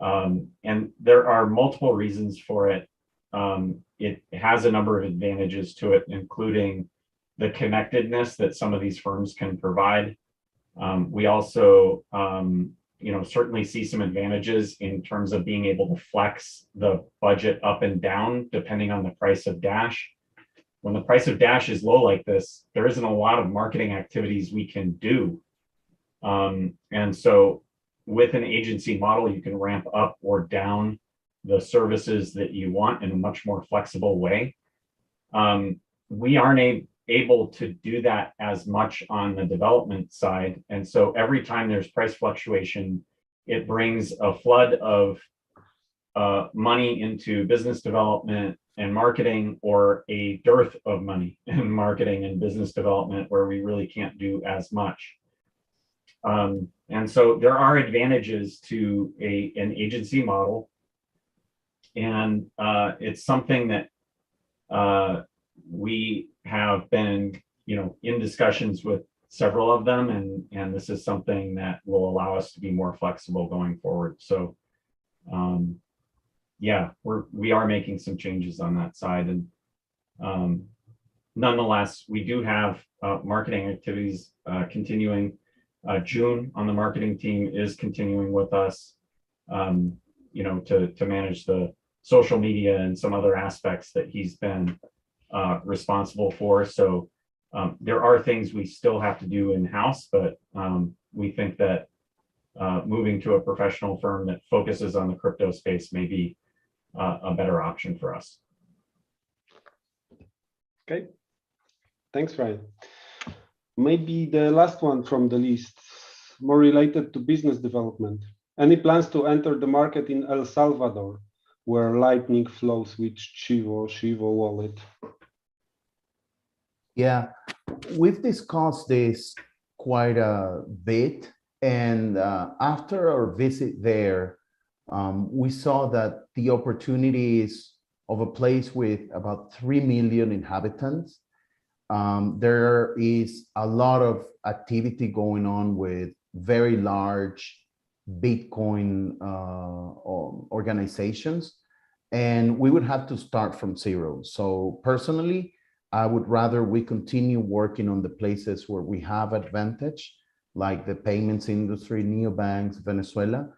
And there are multiple reasons for it. It has a number of advantages to it, including the connectedness that some of these firms can provide. We also, certainly see some advantages in terms of being able to flex the budget up and down depending on the price of Dash. When the price of Dash is low like this, there isn't a lot of marketing activities we can do. And so with an agency model, you can ramp up or down the services that you want in a much more flexible way. We aren't able to do that as much on the development side. And so every time there's price fluctuation, it brings a flood of money into business development and marketing, or a dearth of money in marketing and business development where we really can't do as much. And so there are advantages to an agency model. And it's something that we have been, in discussions with several of them, and this is something that will allow us to be more flexible going forward. So, yeah, we are making some changes on that side, and nonetheless, we do have marketing activities continuing. June on the marketing team is continuing with us, to manage the social media and some other aspects that he's been responsible for. So there are things we still have to do in-house, but we think that moving to a professional firm that focuses on the crypto space may be a better option for us. Okay. Thanks, Ryan. Maybe the last one from the list, more related to business development. Any plans to enter the market in El Salvador, where Lightning flows with Chivo wallet? Yeah, we've discussed this quite a bit. And after our visit there, we saw that the opportunities of a place with about 3 million inhabitants, there is a lot of activity going on with very large Bitcoin organizations, and we would have to start from zero. So personally, I would rather we continue working on the places where we have advantage, like the payments industry, neobanks, Venezuela,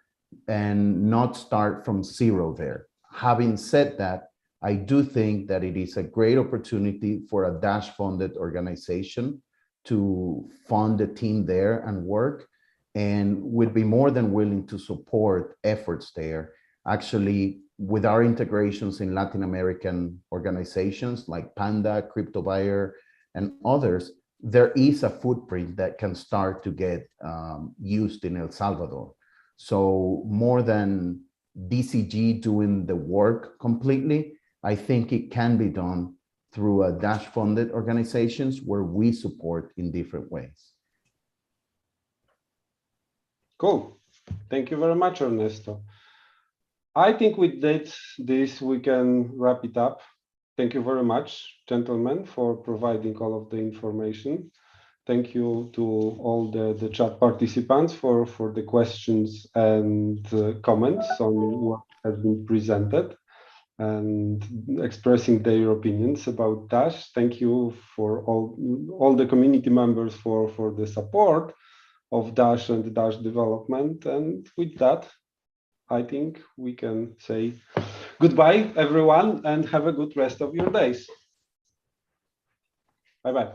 and not start from zero there. Having said that, I do think that it is a great opportunity for a Dash-funded organization to fund the team there and work, and would be more than willing to support efforts there. Actually, with our integrations in Latin American organizations like Panda, Crypto Buyer, and others, there is a footprint that can start to get used in El Salvador. So more than DCG doing the work completely, I think it can be done through a Dash-funded organizations where we support in different ways. Cool. Thank you very much, Ernesto. I think with this, we can wrap it up. Thank you very much, gentlemen, for providing all of the information. Thank you to all the chat participants for the questions and comments on what has been presented and expressing their opinions about Dash. Thank you for all the community members for the support of Dash and Dash development. And with that, I think we can say goodbye, everyone, and have a good rest of your days. Bye-bye.